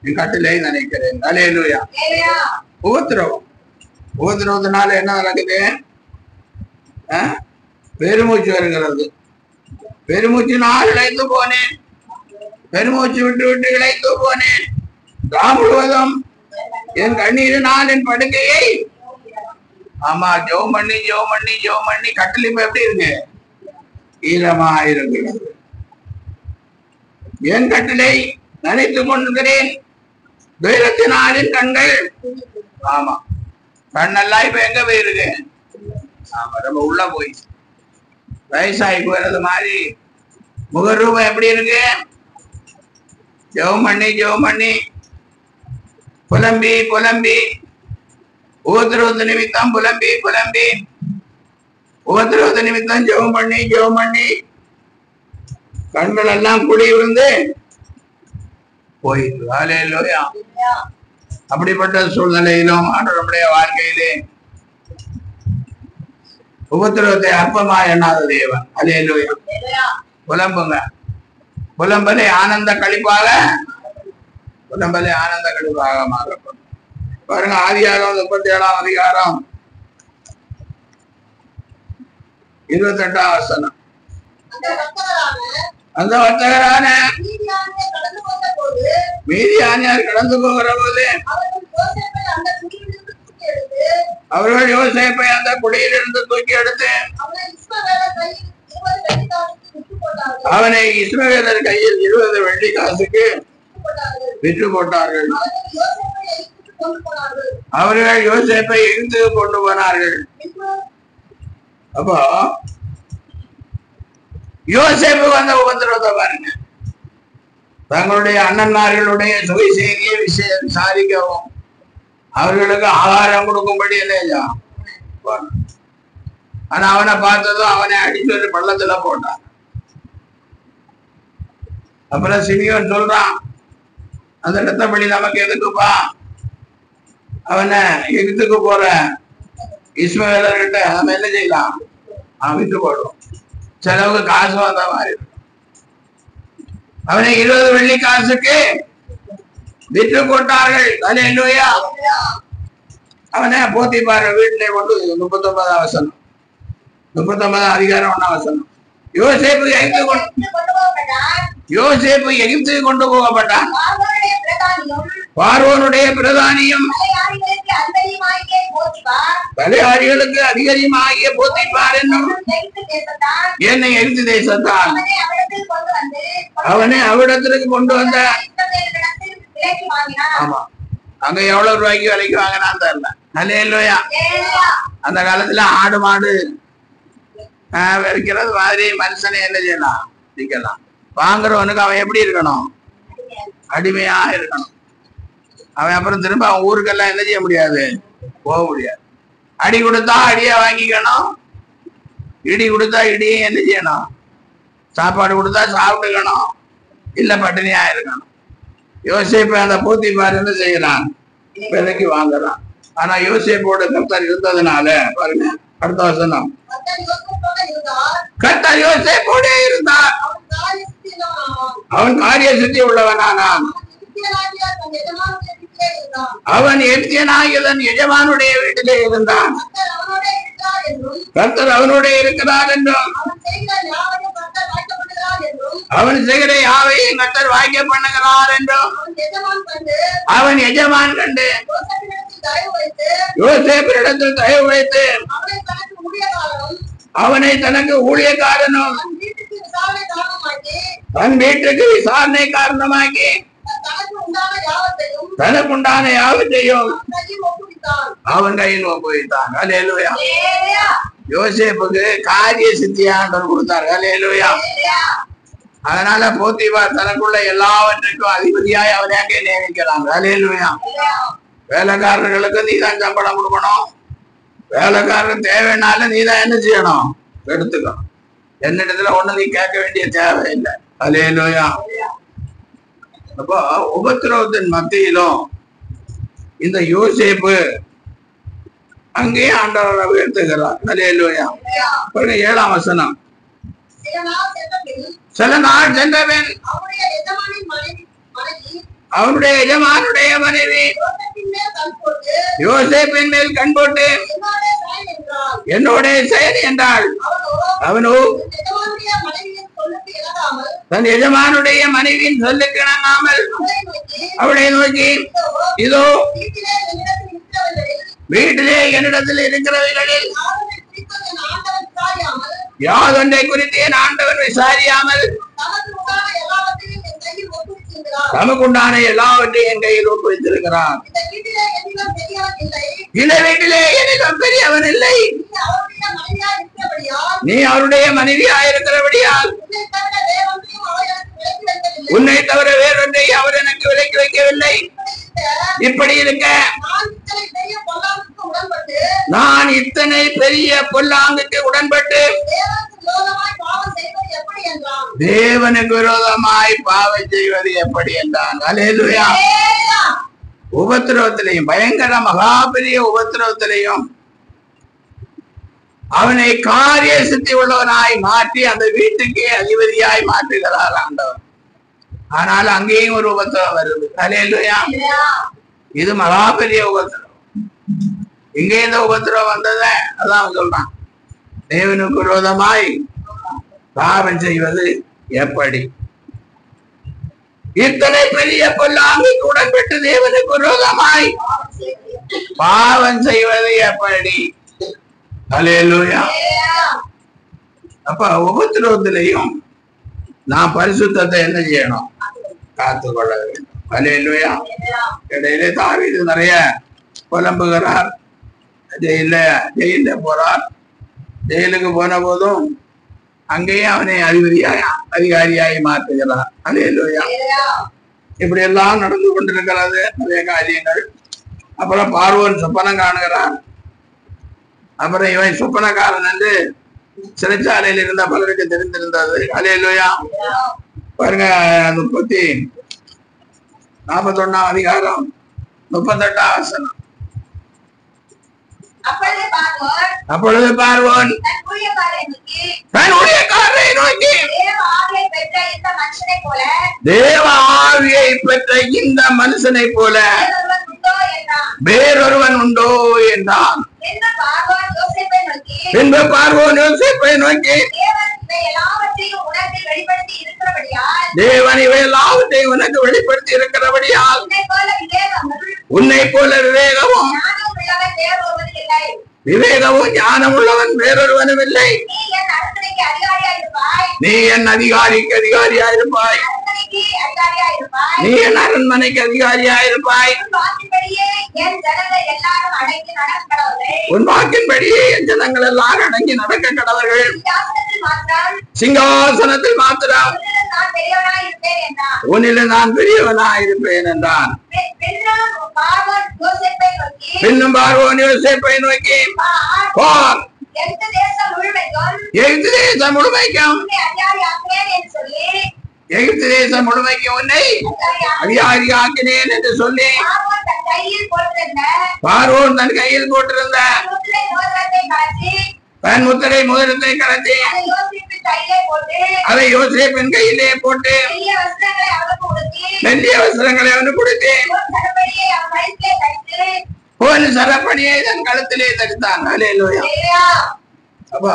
என் கட்டிலை நினைக்கிறேன். அல்லேலூயா. உபத்திரவம், உபத்திரவத்தினால என்ன நடக்குது? பெருமூச்சு வருகிறது. பெருமூச்சினால் இழைத்து போனேன், பெருமூச்சு விட்டு விட்டு இழைத்து போனேன். ராம் முழுவதும் என் கண்ணீரினால் என் படுக்கையை. ஆமா, ஜெபம் பண்ணி ஜெபம் பண்ணி ஜெபம் பண்ணி கட்டில் இப்ப எப்படி இருக்கு? ஈரமா இருக்கிறது. என் கட்டிலை நினைத்துக் கொண்டிருக்கிறேன். துயரத்தினால் என் கண்கள். ஆமா, கண்ணெல்லாம் இப்ப எங்க போயிருக்கு? ஆமா, ரொம்ப உள்ள போய் வயசாகி போறது மாதிரி முகரூபம் எப்படி இருக்கு? ஜெபம் பண்ணி ஜெபம் பண்ணி புலம்பி புலம்பி உபத்திரவத்து நிமித்தம் புலம்பி புலம்பி உபத்திரவத்து நிமித்தம் ஜெபம் பண்ணி ஜெபம் பண்ணி கண்கள் எல்லாம் குடி விழுந்து போயிட்டு. அல்லேலூயா. அப்படிப்பட்ட சூழ்நிலையிலும் நம்முடைய வாழ்க்கையிலே உபத்திரவத்தை அற்பமா எண்ணாத தேவன். அல்லேலூயா. புலம்புங்க. புலம்பலை ஆனந்த கழிப்பாக, புலம்பலை ஆனந்த கழிப்பாக மாறப்படும். பாருங்க, ஆதியாகமம் 37ஆம் அதிகாரம் 28ஆம் வசனம். அந்த வர்த்தகரான மீதியானியர் கடந்து போகிற போது அவர்கள் யோசேப்பை அந்த குடியிலிருந்து தூக்கி எடுத்து அவனை இஸ்மவேலர் கையில் 20 வெள்ளி காசுக்கு விற்று போட்டார்கள். அவர்கள் யோசேப்பை இழுத்து கொண்டு போனார்கள். அப்போ யோசேப்பு வந்த உபத்திரவத்தை பாருங்க. தங்களுடைய அண்ணன்மார்களுடைய சுவை செய்தியை விஷயம் விசாரிக்கவும் அவர்களுக்கு ஆகாரம் கொடுக்கும்படி என்ன ஆனா அவனை பார்த்ததும் அவனை அடிச்சு ஒரு பள்ளத்துல போட்டான். அப்புறம் சிமியோன் சொல்றான், அந்த ரத்தப்படி நமக்கு எதுக்குப்பா, அவனை எகிப்துக்கு போற இஸ்மவேலர்கிட்ட நம்ம என்ன செய்யலாம், அவன் விட்டு போடுவோம், செலவுக்கு காசு வந்த மாதிரி இருக்கும். அவனை 20 வெள்ளி காசுக்கு விற்று போட்டார்கள். அல்லேலூயா. அவனை போத்திபார் வீட்டிலே கொண்டு 39 வசனம் 39 அதிகாரம் 1 வசனம். யோசேப்பு எகிப்துக்கு கொண்டு போகப்பட்டான். பார்வோனுடைய பிரதானியும் பலியாரிகளுக்கு அதிகாரியுமாகிய போத்திபார் என்னும் என்னை எகிப்து தேசத்தான் அவனை அவ்விடத்திற்கு கொண்டு வந்த. ஆமா, அங்க எவ்வளவு ரூபாய்க்கு விலைக்கு வாங்கினான்னு தெரியல. அல்லேலூயா. அந்த காலத்துல ஆடு மாடு விற்கிறது மாதிரி மனுஷனை என்ன செய்யலாம், விற்கலாம். வாங்குறவனுக்கு அவன் எப்படி இருக்கணும், அடிமையா இருக்கணும். அவன் அப்புறம் திரும்ப அவன் ஊருக்கெல்லாம் என்ன செய்ய முடியாது, போக முடியாது. அடி கொடுத்தா அடியா வாங்கிக்கணும், இடி கொடுத்தா இடியே என்ன செய்யணும், சாப்பாடு கொடுத்தா சாப்பிட்டுக்கணும், இல்ல பட்டினியா இருக்கணும். யோசேப்பு அந்த போத்திபார் என்ன செய்யறான், விலைக்கு வாங்குறான். ஆனா யோசேப்போட கர்த்தர் இருந்ததுனால பாருங்க அடுத்த வசனம், கர்த்தர் யோசேப்போட இருந்தார், அவன் காரிய சித்தி உள்ளவனானான். அவன் எகிப்தியனாகிய தன் எஜமானுடைய வீட்டிலே இருந்தான். கர்த்தர் அவனோட இருக்கிறார் என்றும் அவன் செய்கிற யாவையும் கர்த்தர் வாய்க்க பண்ணுகிறார் என்றும் அவன் எஜமான் கண்டு யோசேப்பினிடத்தில் தயவு வைத்து அவனை தனக்கு ஊழியக்காரனும் தன் வீட்டுக்கு விசாரணை காரணமாக்கி தனக்குண்டான யாவற்றையும் அவன் கையில் ஒப்புவித்தான். அல்லேலூயா. யோசேப்புக்கு காரிய சித்தியாண்டவர் கொடுத்தார். அல்லேலூயா. அதனால போத்திபார் தனக்குள்ள எல்லாவற்றுக்கும் அதிபதியாய் அவனை அங்கே நியமிக்கிறாங்க. அல்லேலூயா. வேலைக்காரர்களுக்கு நீதான் சம்பளம் கொடுக்கணும், வேலைக்காரர் தேவைனால நீதான் என்ன செய்யணும், எடுத்துக்கணும். என்னிடத்துல ஒண்ணு நீ கேட்க வேண்டிய தேவையில்லை. அல்லேலூயா. அப்போ உபத்திரவத்தின் மத்தியிலும் இந்த யோசேப்பு அங்கேயே ஆண்டவரை உயர்த்துகிறார். அல்லேலூயா. 7ஆம் வசனம், சில நாள் சென்றவன் அவனுடைய எஜமானுடைய மனைவி யோசேப்பின் மேல் கண் போட்டு என்னோட செயல் என்றாள். அவனோ தன் எஜமானுடைய மனைவியின் சொல்லுக்கு இணங்காமல் அவளை நோக்கி, இதோ வீட்டிலே என்னிடத்தில் இருக்கிறவைகளில் யாதொன்றை குறித்து என் ஆண்டவன் விசாரியாமல் நமக்குண்டான எல்லாவற்றையும் என் கையில் ஒப்புவித்திருக்கிறார். இந்த வீட்டிலே என்னிடம் பெரியவன் இல்லை, நீ அவருடைய மனைவியா இருக்கிறபடியால் உன்னை தவிர வேறொன்றை அவர் எனக்கு விலக்கி வைக்கவில்லை. இப்படி இருக்க நான் இத்தனை பெரிய பொல்லாங்குக்கு உடன்பட்டு தேவனுக்கு விரோதமாய் பாவம் செய்வது எப்படி என்றான். அல்லேலூயா. உபத்திரவத்திலையும் பயங்கர மகாபெரிய உபத்திரவத்திலையும் அவனை காரிய சித்தி உள்ளவனாய் மாற்றி அந்த வீட்டுக்கே அதிபதியாய் மாற்றுகிறார் ஆண்டவர். ஆனால் அங்கேயும் ஒரு உபத்திரவம் வருது. அல்லேலூயா. இது மகாபெரிய உபத்திரவம். இங்கே இந்த உபத்திரவம் வந்தத அதான் சொல்றான், தேவனுக்கு விரோதமாய் பாவம் செய்வது எப்படி, இத்தனை பெரிய பொல்லாங்குக்கு உடன்பட்டு தேவனுக்கு விரோதமாய் பாவம் செய்வது எப்படி. அல்லேலூயா. அப்ப உபத்திரவத்திலையும் நான் பரிசுத்தத்தை என்ன செய்யணும், காத்துக்கொள்ள வேண்டும். அல்லேலூயா. இடையிலே தாவீது நிறைய புலம்புகிறார், ஜெயில போறார். ஜெயிலுக்கு போன போதும் அங்கேயும் அவனை அதிகாரியாய் மாற்றுகிறார். அல்லேலூயா. இப்படி எல்லாம் நடந்து கொண்டிருக்கிறது நிறைய காரியங்கள். அப்புறம் பார்வோன் சொப்பனம் காணுகிறான். அப்புறம் இவன் சொப்பனக்காரன் என்று சிறைச்சாலையில் இருந்த பலருக்கு தெரிந்திருந்தது. அல்லேலூயா. பாருங்க 41 அதிகாரம் 38 வசனம். அப்பொழுது பார்வோன் தன் ஊழியக்காரரை நோக்கி, தேவ ஆவியை பெற்ற இந்த மனுஷனை போல வேறொருவன் உண்டோ என்றான். பின்பு பார்வோன் யோசேப்பை நோக்கி, தேவன் இவை எல்லாவற்றையும் உனக்கு வெளிப்படுத்தி இருக்கிறபடியால் உன்னை போல விவேகமும் ஞானம் உள்ளவன் வேறொருவனும் இல்லை. நீ என் அதிகாரிக்கு அதிகாரியாயிருப்பாய். நீ என் அரண்மனைக்கு அதிகாரியாயிருப்பாய். உன் வாக்கின்படியே என் ஜனங்கள் எல்லாரும் அடங்கி நடக்க கடவர்கள். சிங்காசனத்தில் மாத்திரம் உன்னில் நான் பெரியவனாயிருப்பேன் என்றான். பின்னும் பார்வோன் யோசேப்பை நோக்கி, எகிப்து தேசம் முழுமைக்கும் உன்னை அதிகாரியாக்கினேன் என்று சொல்லி பார்வோன் தன் கையில் போட்டிருந்த தன் முத்திரை மோதிரத்தை கலத்தி அதை யோசேப்பின் கையிலே போட்டு மெல்லிய வஸ்திரங்களை அவனுக்கு கொடுத்து ஒரு சரப்பணியை தன் கழுத்திலே தடுத்தான். அல்லேலூயா. அப்போ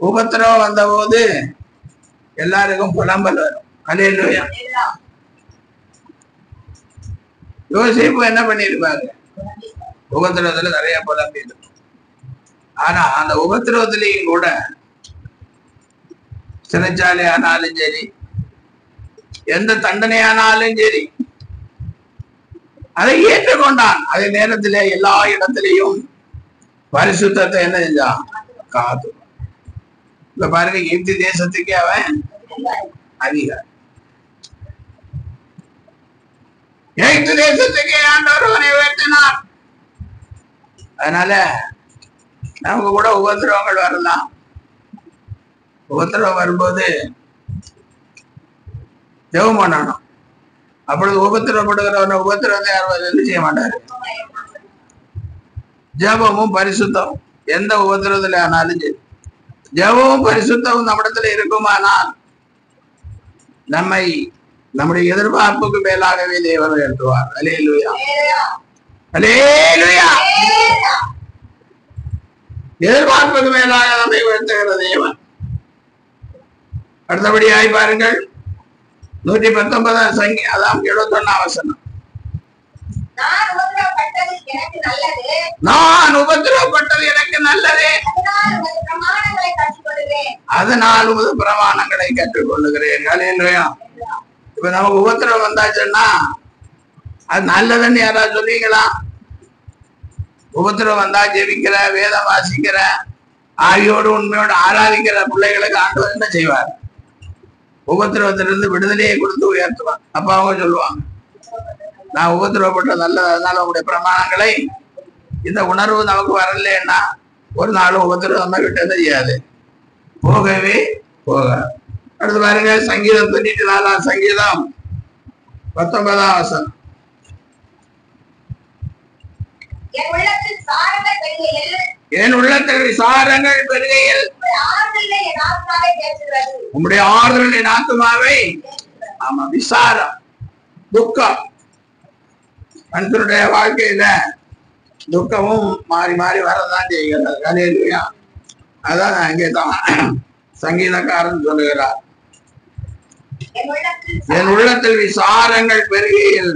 உபத்திரவம் வந்த போது எல்லாருக்கும் புலம்பல் வரும். அல்லேலூயா. யோசேப்பு என்ன பண்ணிருப்பாரு? உபத்திரவத்துல நிறைய புலம்பி இருக்கும். ஆனா அந்த உபத்திரவத்திலையும் கூட சிறைச்சாலை ஆனாலும் சரி, எந்த தண்டனையானாலும் சரி, அதை ஏற்றுக்கொண்டான். அதே நேரத்திலே எல்லா இடத்திலையும் பரிசுத்தத்தை என்ன செஞ்சான்? காத்து. இப்ப பாருங்க, எகிப்து தேசத்துக்கு அவன் அதிகாரி. எகிப்து தேசத்துக்கு ஆண்டவர் அவனை உயர்த்தினார். அதனால நமக்கு கூட உபத்திரவங்கள் வரலாம். உபத்திரவம் வரும்போது ஜெபம் பண்ணணும். அப்பொழுது உபத்திரப்படுகிறவன உபத்திரத்தை யாரும் என்ன செய்ய மாட்டாரு. ஜெபமும் பரிசுத்தம் எந்த உபத்திரத்துல ஆனாலும் சரி, ஜெபமும் பரிசுத்தமும் நம்மிடத்துல இருக்குமானால் நம்மை நம்முடைய எதிர்பார்ப்புக்கு மேலாகவே தேவன் உயர்த்துவார். அல்லேலூயா. அல்லேலூயா. எதிர்பார்ப்புக்கு மேலாக நம்மை உயர்த்துகிற தேவன். அடுத்தபடியாய் பாருங்கள், 119 சங்கீதம் 71 வசனம். நான் உபத்திரவப்பட்டது எனக்கு நல்லது, அதனால் உமது பிரமாணங்களை கற்றுக்கொள்ளுகிறேன். அல்லேலூயா. இப்ப நமக்கு உபத்திரவம் வந்தாச்சுன்னா அது நல்லதுன்னு யாராவது சொல்லுவீங்களா? உபத்திரவம் வந்தா ஜெபிக்கிற, வேதம் வாசிக்கிற, ஆவியோடு உண்மையோடு ஆராதிக்கிற பிள்ளைகளுக்கு ஆண்டவர் என்ன செய்வார்? உபத்திரவத்திலிருந்து விடுதலையை கொடுத்து உயர்த்துவார். அப்ப அவங்க சொல்லுவாங்க, நான் உபத்திரவப்பட்ட நல்லது, அதனால உங்களுடைய பிரமாணங்களை, இந்த உணர்வு நமக்கு வரலன்னா ஒரு நாளும் உபத்திரவம் நம்ம கிட்ட என்ன செய்யாது, போகவே போகாது. அடுத்து பாருங்க, சங்கீதம் 94 சங்கீதம் 19 வசனம். என் உள்ளத்தில் விசாரங்கள் பெருகையில் உம்முடைய ஆறுதல் என் ஆத்துமாவை. ஆமா, விசாரம், துக்கம். மனுஷனுடைய வாழ்க்கையில துக்கமும் மாறி மாறி வரதான் செய்கிறது. அல்லேலூயா. அதான் அங்கேதான் சங்கீதக்காரன் சொல்லுகிறார், என் உள்ளத்தில் விசாரங்கள் பெருகையில்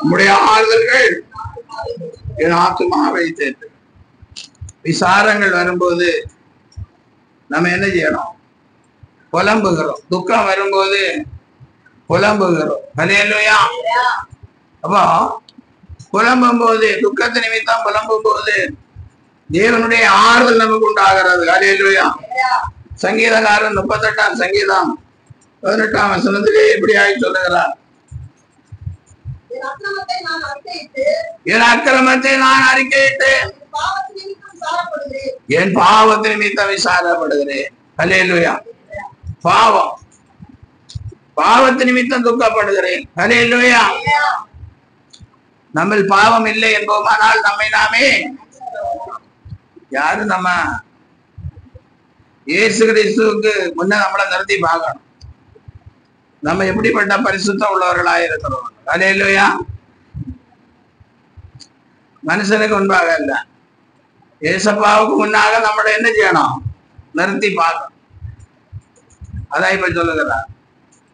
உம்முடைய ஆறுதல்கள் என் ஆத்துமாவை தேற்று. விசாரங்கள் வரும்போது நம்ம என்ன செய்யணும்? புலம்புகிறோம். துக்கம் வரும்போது புலம்புகிறோம். அல்லேலூயா. அப்போ புலம்பும் போது, துக்கத்து நிமித்தம் புலம்பும் போது தேவனுடைய ஆறுதல் நமக்கு உண்டாகிறது. அல்லேலூயா. சங்கீதக்காரன் 38 சங்கீதம் 18 வசனத்திலே இப்படியாய் சொல்லுகிறார், என் அக்கிரமத்தை நான் அறிக்கையிட்டு என் பாவத்தை நிமித்தம் விசாரப்படுகிறேன். ஹல்லேலூயா. பாவம், பாவத்து நிமித்தம் துக்கப்படுகிறேன். ஹல்லேலூயா. நம்ம பாவம் இல்லை என்போமானால் நம்மை நாமே யாரும் நம்ம இயேசு கிறிஸ்துவுக்கு முன்ன நம்மளை நிறுத்தி பார்க்கணும். நம்ம எப்படிப்பட்ட பரிசுத்தம் உள்ளவர்களாக இருக்கிறோம். ஹல்லேலூயா. மனுஷனுக்கு முன்பாக இல்ல, ஏசப்பாவுக்கு முன்னாக நம்மளை என்ன செய்யணும்? நிறுத்தி பார்க்கணும். அதான் இப்ப சொல்லுகிறார்,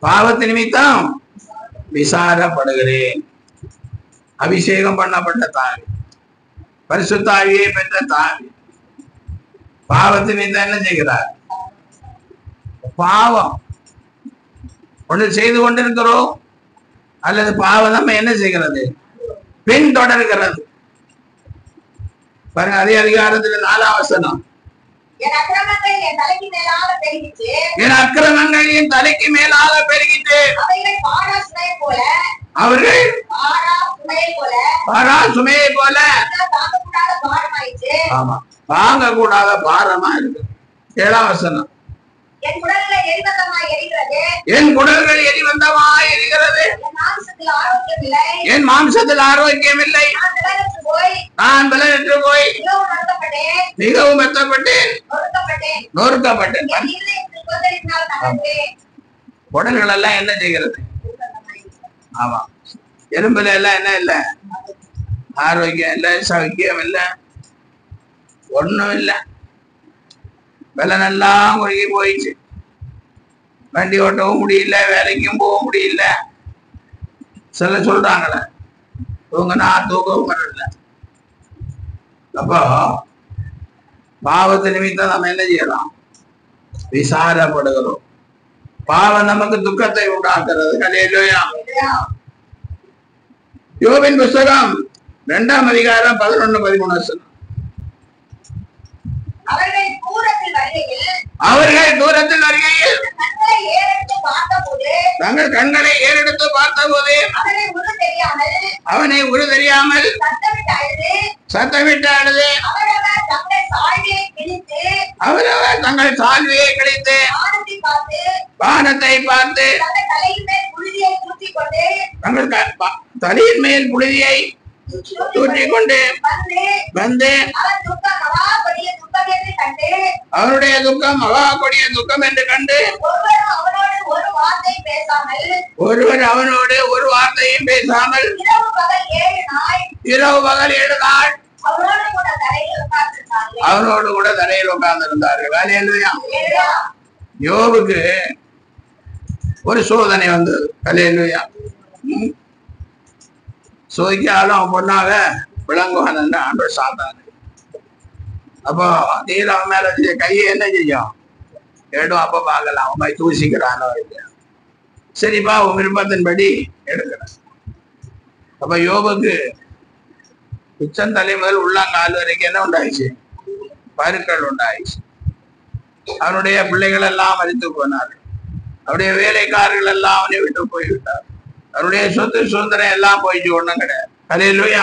பாவத்து நிமித்தம் விசாரப்படுகிறேன். அபிஷேகம் பண்ணப்பட்ட தாவி, பரிசுத்த ஆவியை பெற்ற தாவி பாவத்து நிமித்தம் என்ன செய்கிறார்? பாவம் ஒன்று செய்து கொண்டிருக்கிறோம், அல்லது பாவம் நம்ம என்ன செய்கிறது? பின்தொடர்கிறது. பாருங்க, அதே அதிகாரத்தில் 4ஆம் வசனம், என் அக்கிரமங்கள் என் தலைக்கு மேலாக பெருகிட்டு அவர்கள் பாரா சுமையை போல ஆமா வாங்க கூடாத பாரமா இருக்கு. 7ஆம் வசனம், என் குடல்கள் எரிவந்தமாய் எரிகிறது, என் மாம்சத்தில் ஆரோக்கியம் இல்லை, நான் பலனற்று போய் மிகவும் மெத்தப்பட்டேன், நொறுக்கப்பட்டேன். குடல்கள் எல்லாம் என்ன செய்கிறது? ஆமா, எலும்புல எல்லாம் என்ன இல்லை? ஆரோக்கியம் இல்லை, சௌக்கியம் இல்லை, ஒண்ணும் இல்லை. பலனெல்லாம் குறுகி போயிடுச்சு. வண்டி ஓட்டவும் முடியல, வேலைக்கும் போக முடியல. சில சொல்றாங்களே தூங்கினா தூக்கவும் வரல. அப்போ பாவத்து நிமித்தம் நம்ம என்ன செய்யலாம்? விசாரப்படுகிறோம். பாவம் நமக்கு துக்கத்தை உண்டாக்குறது. ஹல்லேலூயா. யோபின் புஸ்தகம் 2ஆம் அதிகாரம் 11-13 அவர்கள் தூரத்தில் வருகையில் தங்கள் கண்களை ஏறெடுத்து பார்த்தபோது அவனை உரு தெரியாமல் சத்தமிட்டு அழுது அவரவர் தங்கள் சால்வையை கிழித்து வானத்தை பார்த்து தங்கள் தலையின் மேல் புழுதியை தூற்றிக் கொண்டு வந்து அவனுடைய துக்கம் மகா கொடிய துக்கம் என்று கண்டு ஒருவர் அவனோடு ஒரு வார்த்தையும் பேசாமல் இரவு பகல் 7 நாள் அவனோடு கூட தரையில் உட்கார்ந்து இருந்தார்கள். ஹல்லேலூயா. யோபுக்கு ஒரு சோதனை வந்தது. ஹல்லேலூயா. சோதிக்காலும் பொண்ணாக விளங்குவான் என்று ஆண்டவர் சாத்தாரு. அப்போ நீர் அவன் மேல கையை என்ன செய்யும்? எடும். அப்ப பார்க்கலாம் அவன் தூசிக்கிறான். சரிப்பா, உன் விருப்பத்தின்படி எடுக்கிறான். அப்ப யோபுக்கு உச்சந்தலை முதல் உள்ளங்கால் வரைக்கும் என்ன உண்டாயிடுச்சு? பருக்கள் உண்டாயிடுச்சு. அவனுடைய பிள்ளைகள் எல்லாம் மரித்து போனார்கள். அவருடைய வேலைக்காரர்கள் எல்லாம் அவனை விட்டு போய்விட்டார். அவருடைய சொத்து சுதந்திரம் எல்லாம் போயிட்டு ஒண்ணும் கிடையாது. ஹல்லேலூயா.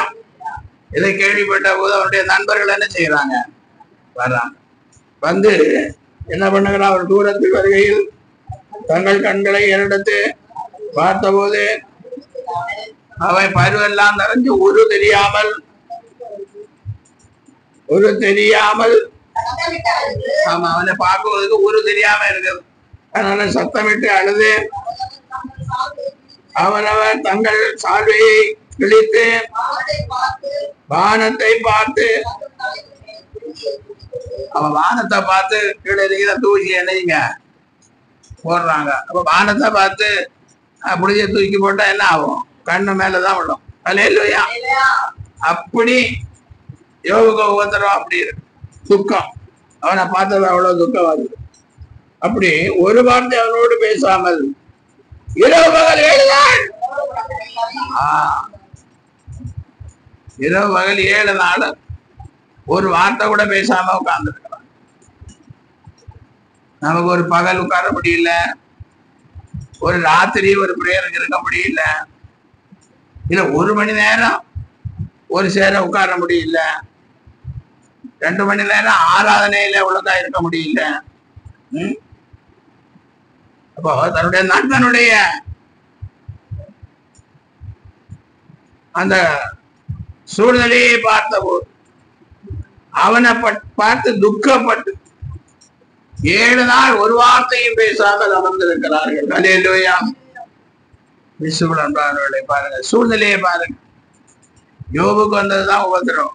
இதை கேள்விப்பட்ட போது அவருடைய நண்பர்கள் என்ன செய்யறாங்க? வர்றாங்க. வந்து என்ன பண்ணுகிறான்? அவர் தூரத்தில் வருகையில் தங்கள் கண்களை ஏறெடுத்து பார்த்தபோது அவை பருவெல்லாம் நிறைஞ்சு ஒரு தெரியாமல் ஆமா, அவனை பார்க்குவதற்கு ஒரு தெரியாம இருக்குது. அதனால சத்தமிட்டு அழுது அவனவர் தங்கள் சால்வையை கிழித்து வானத்தை பார்த்து அவன் வானத்தை பார்த்து கீழே இருக்கிற தூக்கி என்னைங்க போடுறாங்க. அப்ப வானத்தை பார்த்து புளிய தூக்கி போட்டா என்ன ஆகும்? கண்ணு மேலதான் விடும். ஹல்லேலூயா. அப்படி யோக உபத்திரம் அப்படி இருக்கு. துக்கம் அவனை பார்த்தது அவ்வளவு துக்கம் வருது. அப்படி ஒரு வார்த்தை அவனோடு பேசாமல் இரவு பகல் 7 நாள் இரவு பகல் 7 நாள் ஒரு வார்த்தை கூட பேசாம உட்கார்ந்து இருக்கிறான். நமக்கு ஒரு பகல் உட்கார முடியல, ஒரு ராத்திரி ஒரு பிரேயருக்கு இருக்க முடியல, இல்ல 1 மணி நேரம் ஒரு சேர உட்கார முடியல. 2 மணி நேரம் ஆராதனையில ஒழுங்கா இருக்க முடியல. அப்போ தன்னுடைய நண்பனுடைய அந்த சூழ்நிலையை பார்த்தபோது அவனை பார்த்து துக்கப்பட்டு 7 நாள் ஒரு வார்த்தையும் பேசாமல் அமர்ந்திருக்கிறார்கள். அல்லேலூயா. விசுவல் அன்பானவர்களை பாருங்க, சூழ்நிலையை பாருங்க. யோபுக்கு வந்ததுதான் உபத்திரம்.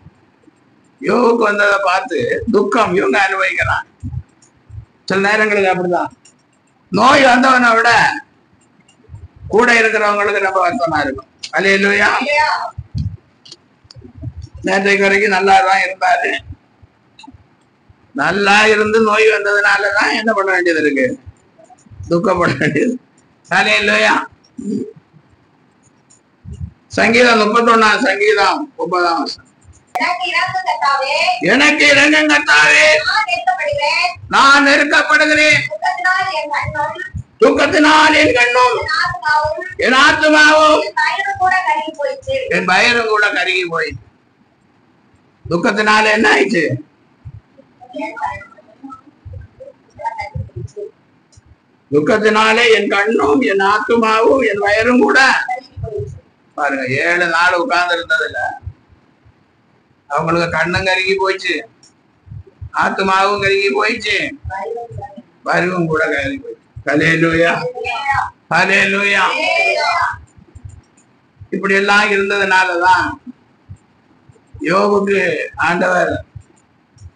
யோபுக்கு வந்ததை பார்த்து துக்கம் இவங்க அனுபவிக்கிறாங்க. சில நேரங்களுக்கு அப்படிதான் நோய் வந்தவனை விட கூட இருக்கிறவங்களுக்கு ரொம்ப வருத்தமா இருக்கும். அல்லேலூயா. நேற்றைக்கு வரைக்கும் நல்லா தான் இருந்தாரு. நல்லா இருந்து நோய் வந்ததுனாலதான் என்ன பண்ண வேண்டியது இருக்கு? துக்கப்பட வேண்டியது. அல்லேலூயா. சங்கீதம் 31 சங்கீதம் 9 எனக்கு இறங்கும் கர்த்தாவே, நான் நெருக்கப்படுகிறேன். துக்கத்தினால் என் கண்ணும் என் ஆத்துமாவும் என் வயிறும் கூட கருகி போயிடுச்சு. துக்கத்தினால என்ன ஆயிடுச்சு? துக்கத்தினாலே என் கண்ணும் என் ஆத்துமாவும் என் வயிறும் கூட பாருங்க 7 நாள் உட்கார்ந்து இருந்ததுல அவங்களுக்கு கண்ணும் கருகி போயிடுச்சு, ஆத்துமாவும் கருகி போயிடுச்சு, வயிறும் கூட கருகி போயிடுச்சு. ஹல்லேலூயா, ஹல்லேலூயா. இப்படி எல்லாம் இருந்ததுனாலதான் யோபுக்கு ஆண்டவர்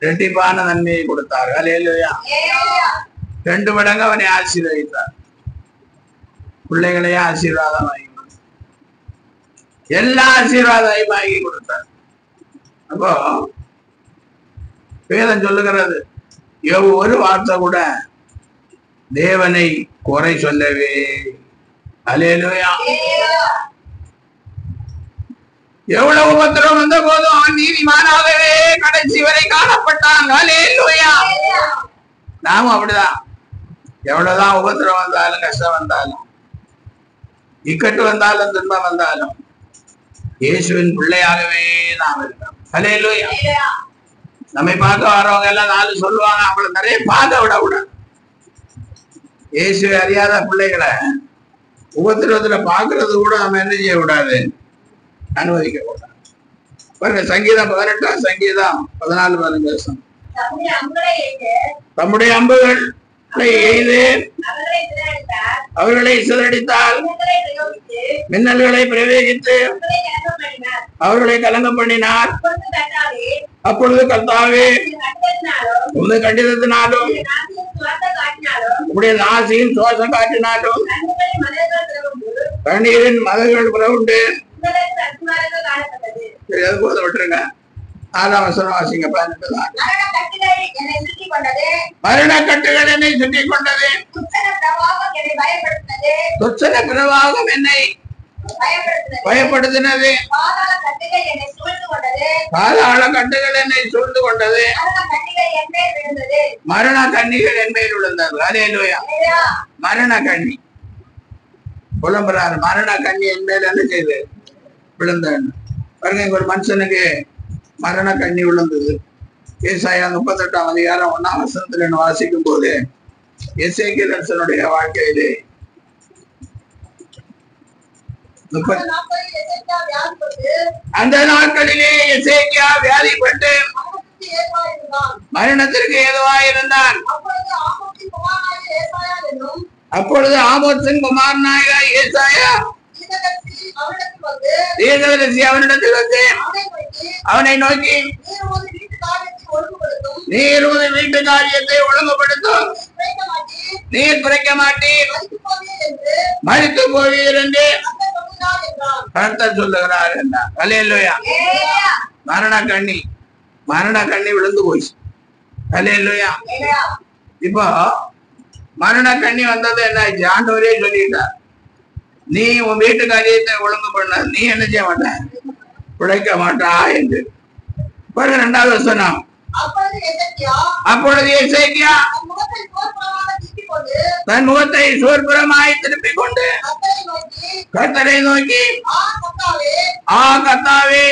இரட்டிப்பான நன்மையை கொடுத்தார். ஹல்லேலூயா. 2 மடங்கு அவனை ஆசீர்வதித்தார். பிள்ளைகளையே ஆசீர்வாதமாகி எல்லா ஆசீர்வாதமாகி கொடுத்தார். அப்போ வேதம் சொல்லுகிறது, யோபு ஒரு வார்த்தை கூட தேவனை குறை சொல்லவே. ஹல்லேலூயா. எவ்வளவு உபத்திரம் வந்த போதும் அவன் நீதிமானாகவே கடைசி வரை காணப்பட்டான். ஹல்லேலூயா. நாமும் அப்படிதான். எவ்வளவுதான் உபத்திரம் வந்தாலும், கஷ்டம் வந்தாலும், இக்கட்டு வந்தாலும், துன்பம் வந்தாலும் இயேசுவின் பிள்ளையாகவே நாம் இருக்கோம். ஹல்லேலூயா. நம்மை பார்க்க வரவங்க எல்லாம் 4 சொல்லுவாங்க, அவங்களை நிறைய பார்க்க விட கூடாது. இயேசுவை அறியாத பிள்ளைகளை உபத்திரத்துல பாக்குறது கூட நம்ம என்ன செய்ய கூடாது, அனுமதிக்க கூடாது. பாருங்க, சங்கீதம் 18 சங்கீதம் 14 தம்முடைய அம்புகளை எய்து அவர்களை சிதறடித்தால், மின்னல்களை பிரவேசித்து அவர்களை கலங்க பண்ணினார். அப்பொழுது கர்த்தாவே, உமது கண்டிதத்தினாலும் உடைய நாசியின் சுவாசம் காட்டினாலும் கண்ணீரின் மதங்கள் புறவுண்டு. போதும், விட்டுருங்க. 6ஆம் வசனம் வாசிங்க. 18 மரண கட்டுகள் என்னை சுற்றி கொண்டது, துச்சன பிரவாகம் என்னை பயப்படுத்தினது, பாதாள கட்டுகள் என்னை சூழ்ந்து கொண்டது, மரண கண்ணிகள் என் மேல் விழுந்தது. ஹல்லேலூயா. மரண கண்ணி புலம்புறாரு. மரண கண்ணி என் மேல் என்ன செய்து விழுந்தான்னு பாருங்க. ஒரு மனுஷனுக்கு மரண கண்ணி விழுந்தது. ஏசாயா 38ஆம் அதிகாரம் 1ஆம் வசனத்துல வாசிக்கும் போது எசேக்கியேல் அரசனுடைய வாழ்க்கையிலே அந்த நாட்களிலே எசேக்கியா வியாதிப்பட்டு மரணத்திற்கு ஏதுவாயிருந்தான். அப்பொழுது ஆமோத்சின் குமாரனாகிய ஏசாயா தீர்க்கதரிசி அவனிடத்தில் வந்து அவனை நோக்கி, நீர் உமது வீட்டு காரியத்தை ஒழுங்குபடுத்தும், நீர் பிழைக்க மாட்டீர், மரித்து போவீர் என்று கர்த்தர் சொல்லுகிறார் என்றார். ஹல்லேலூயா. மரண கண்ணி விழுந்து போச்சு. ஹல்லேலூயா. இப்போ மரண கண்ணி வந்தது என்ன ஆச்சு? ஆண்டவரே சொல்லிட்டார், நீ உன் வீட்டு காரியத்தை ஒழுங்கு பண்ண, நீ என்ன செய்ய மாட்ட, பிழைக்க மாட்டா என்று. பாருங்க 2வது வசனம். அப்பொழுது எசேக்கியா தன் முகத்தை சோர்புறமாய் திருப்பிக் கொண்டு கர்த்தரை நோக்கி, ஆ கர்த்தாவே,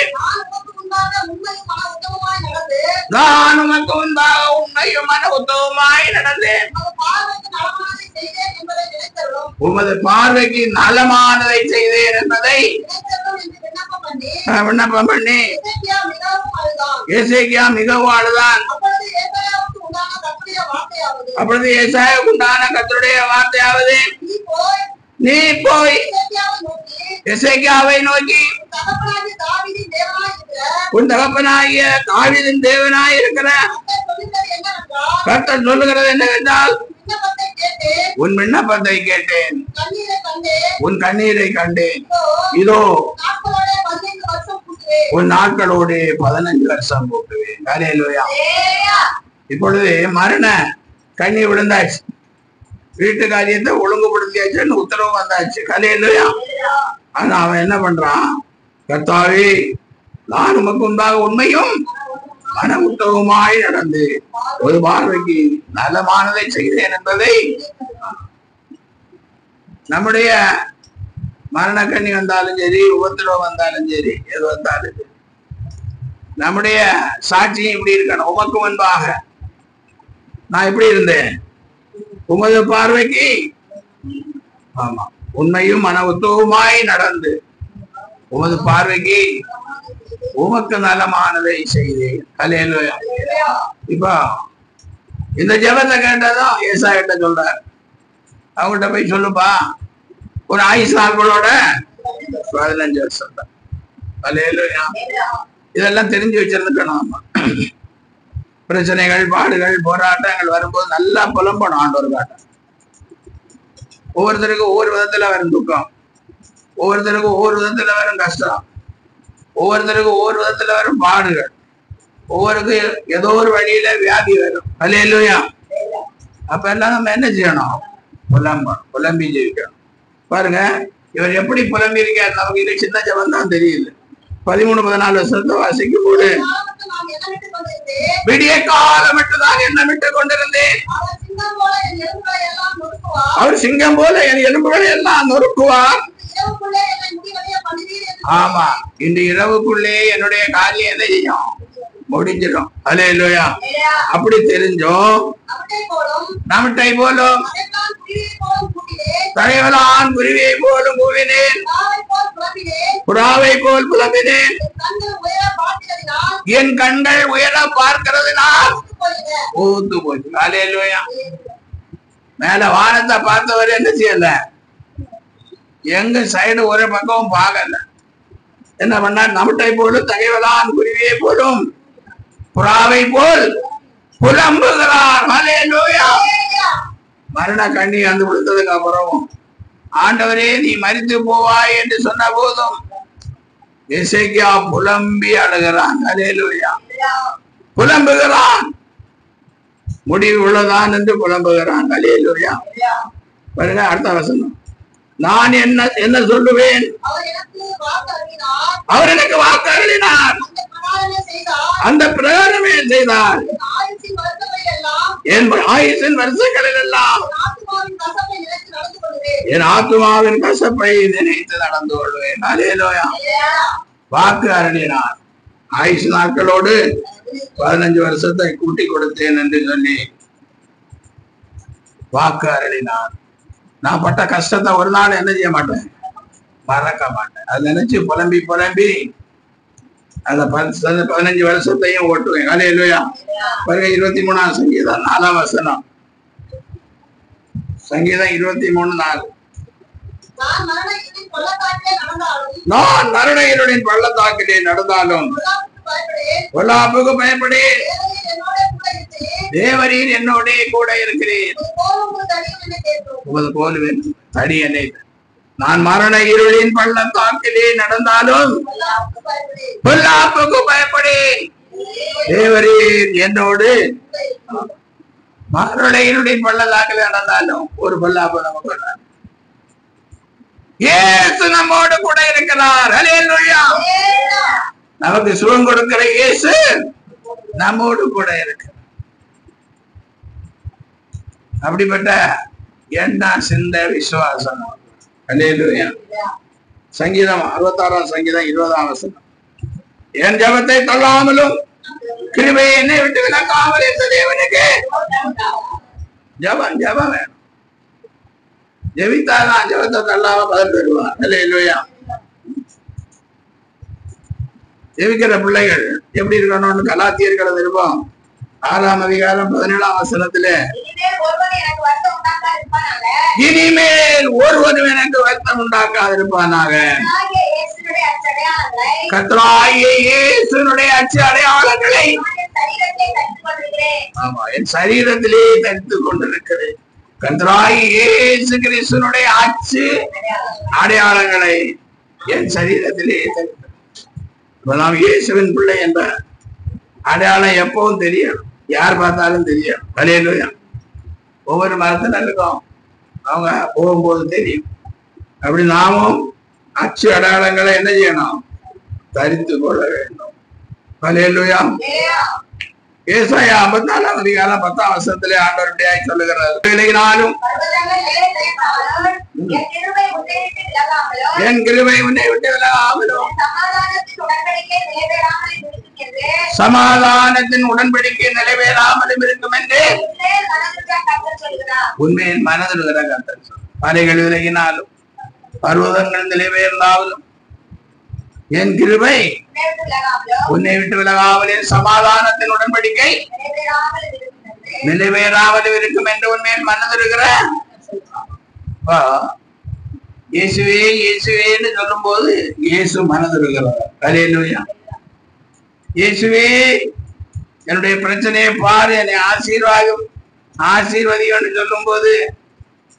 நான் உமக்கு முன்பாக உண்மையும் மன உத்தமமாய் நடந்தேன். உமது பார்வைக்கு நலமானதை செய்தேன் என்பதை விண்ணப்பம் பண்ணி எசேக்கியா மிகவும் அழுதான். அப்பொழுது ஏசாயாவுக்கு உண்டான கர்த்தருடைய வார்த்தையாவது, நீ போய் எசேக்கியாவை நோக்கி, உன் தகப்பனாகிய தாவீதின் தேவனாய் இருக்கிற கர்த்தர் சொல்லுகிறது என்னவென்றால், உன் விண்ணப்பத்தை கேட்டேன், உன் கண்ணீரை கண்டேன். இதோ உன் நாட்களோடு 15 வருஷம் கூட்டுவேன். ஹல்லேலூயா. இப்பொழுது மரண கண்ணி விழுந்தாச்சு, வீட்டு காரியத்தை ஒழுங்குபடுத்தியாச்சுன்னு உத்தரவு வந்தாச்சு. ஹல்லேலூயா. ஆனா அவன் என்ன பண்றான்? கர்த்தாவே, நான் உமக்கு முன்பாக உண்மையும் மன உத்தமமாய் நடந்து ஒரு பார்வைக்கு நலமானதை செய்தேன் என்பதை. நம்முடைய மரண கண்ணி வந்தாலும் சரி, உபத்திரவம் வந்தாலும் சரி, எது வந்தாலும் சரி, நம்முடைய சாட்சியம் இப்படி இருக்கணும். உமக்கு முன்பாக நான் எப்படி இருந்தேன்? உமது பார்வைக்கு ஆமா உண்மையும் மன உத்தமமாய் நடந்து உமது பார்வைக்கு உமக்கு நலமானதை செய்தேன். ஹல்லேலூயா. இப்ப இந்த ஜெபத்தை கேட்டதும் ஏசாயா சொல்றார், அவங்கள்ட்ட போய் சொல்லுப்பா, ஒரு ஆயுசு நாட்களோட 15 வருஷம் தான். ஹல்லேலூயா. இதெல்லாம் தெரிஞ்சு வச்சிருந்துக்கணும். பிரச்சனைகள், பாடுகள், போராட்டங்கள் வரும்போது நல்லா புலம்பணும் ஆண்டவர் காட்ட. ஒவ்வொருத்தருக்கும் ஒவ்வொரு விதத்துல வரும் துக்கம், ஒவ்வொருத்தருக்கும் ஒவ்வொரு விதத்துல வரும் கஷ்டம், ஒவ்வொருத்தருக்கும் ஒவ்வொரு விதத்துல வரும் பாடுகள், ஒவ்வொருக்கும் ஏதோ ஒரு வழியில வியாதி வரும். ஹல்லேலூயா. அப்ப எல்லாம் நம்ம என்ன செய்யணும்? புலம்பி ஜெயிக்கணும். பாருங்க, இவர் எப்படி புலம்பி இருக்காரு. நமக்கு இது சின்ன ஜபம் தான் தெரியுது. 13-14 வருஷத்தை வாசிக்கும் போது, விடிய காலம் மட்டும்தான் எண்ணமிட்டு கொண்டிருந்தேன், அவர் சிங்கம் போல என் எலும்புகளை எல்லாம் நொறுக்குவார். ஆமா, இந்த இரவுக்குள்ளே என்னுடைய காரியம் என்ன செய்யும்? முடிஞ்சிடும். ஹல்லேலூயா. அப்படி தெரிஞ்சோம் நம்மட்டை போலும் தகைவலான் குருவியை போலும் கூவினேன், புறாவை போல் புலம்பினேன், என் கண்கள் உயர பார்க்கிறதுனால் ஊத்து போச்சு. ஹல்லேலூயா. மேல வானத்தை பார்த்தவர் என்ன செய்யல? எங்க சைடு ஒரு பக்கம் பார்க்கல. என்ன பண்ணார்? நம்மட்டை போலும் தகைவலான் குருவியை போலும் புறாவை போல் புலம்புகிறார். ஹல்லேலூயா. மரண கண்ணி வந்து விழுந்ததுக்கு அப்புறம், ஆண்டவரே நீ மரித்து போவாய் என்று சொன்ன போதும் எசேக்கியா புலம்பி அழுகிறான். ஹல்லேலூயா. புலம்புகிறான், முடிவு உள்ளதான் என்று புலம்புகிறான். ஹல்லேலூயா. பாருங்க அடுத்த வசனம், நான் என்ன சொல்லுவேன்? அவர் எனக்கு வாக்கு அருளினார், அந்த பிரகாரமே செய்தார். என் ஆயுசின் வருஷங்களில் எல்லாம் என் ஆத்துமாவின் கசப்பை நினைத்து நடந்து கொள்வேன். ஹல்லேலூயா. வாக்கு அருளினார். ஆயுசு நாட்களோடு 15 வருஷத்தை கூட்டி கொடுத்தேன் என்று சொல்லி வாக்கு அருளினார். நான் பட்ட கஷ்டத்தை ஒரு நாள் என்ன செய்ய மாட்டேன்? மறக்க மாட்டேன். அதை நினைச்சு புலம்பி புலம்பி அந்த 15 வருஷத்தையும் ஓட்டுவேன். ஹல்லேலூயா. பாருங்க 23ஆம் சங்கீதம் 4ஆம் வசனம். சங்கீதம் 23:4. நான் மரண இருளின் பள்ளத்தாக்கிலே நடந்தாலும் பொல்லாப்புக்கு பயப்படேன், தேவரீர் என்னோட கூட இருக்கிறீர், உமது கோல் தடி என்னை. நான் மரண இருளின் பள்ளத்தாக்கிலே நடந்தாலும் பொல்லாப்புக்கு பயப்படேன், தேவரீர் என்னோடு. மரண இருளின் பள்ளத்தாக்கிலே நடந்தாலும் ஒரு பொல்லாப்பு நமக்கு வராது. இயேசு நம்மோடு கூட இருக்கிறார். ஹல்லேலூயா. நமக்கு சுகம் கொடுக்கிற இயேசு நம்மோடு கூட இருக்கிறார். அப்படிப்பட்ட எண்ணம், சிந்த, விசுவாசம். ஹல்லேலூயா. சங்கீதம் 66ஆம் சங்கீதம் 20ஆம் வசனம். என் ஜபத்தை தள்ளாமலும் கிருபை என்னை விட்டு விலக்காமல் இருந்த தேவனுக்கு ஜபம் ஜபம் வேணும். ஜெபித்தாதான் ஜபத்தை தள்ளாம பதில் பெறுவான். இல்லையா? ஜெபிக்கிற பிள்ளைகள் எப்படி இருக்கணும்னு கலாத்தியர்கள் விருப்பம் 6ஆம் அதிகாரம் 17ஆம் வசனத்திலே, இனிமேல் ஒருவரும் எனக்கு வருத்தம் உண்டாக்காதிருப்பானாக, கர்த்தராகிய இயேசுவினுடைய அச்சு அடையாளங்களை என் சரீரத்திலே தரித்துக் கொண்டிருக்கிறேன். கர்த்தராகிய இயேசு கிறிஸ்துவினுடைய அச்சு அடையாளங்களை என் சரீரத்திலே தரித்து, இப்பதான் இயேசுவின் பிள்ளை என்ற அடையாளம் எப்பவும் தெரியும், யார் பார்த்தாலும் தெரியும். அல்லேலூயா. ஒவ்வொரு மரத்தினருக்கும் அவங்க போகும்போது தெரியும். அப்படி நாமும் அச்சு அடையாளங்களை என்ன செய்யணும்? தரித்து கொள்ள வேண்டும். அல்லேலூயா. ஏசாயா 54ஆம் அதிகாரம் 10ஆம் வசனத்திலே ஆண்டவர் இப்படியாய் சொல்லுகிறார், விலகினாலும் என் கிருபை உன்னை விட்டு விலகாமலும் சமாதானத்தின் உடன்படிக்கை நிறைவேறாமலும் இருக்கும் என்று உண்மையின் மனதில் கர்த்தர் சொன்னார். மலைகள் விலகினாலும் பர்வதங்கள் நிறைவேறினாலும் என் கிருபை உன்னை விட்டு விலகாமல், என் சமாதானத்தின் உடன்படிக்கை நிறைவேறாமல் இருக்கும் என்று உண்மையின் மனதிருக்கிற இயேசுவே இயேசுவேன்னு சொல்லும் போது இயேசு மனதிருக்கிறார். அல்லேலூயா. இயேசுவே என்னுடைய பிரச்சனையை பாரு, என்னை ஆசீர்வதின்னு சொல்லும் போது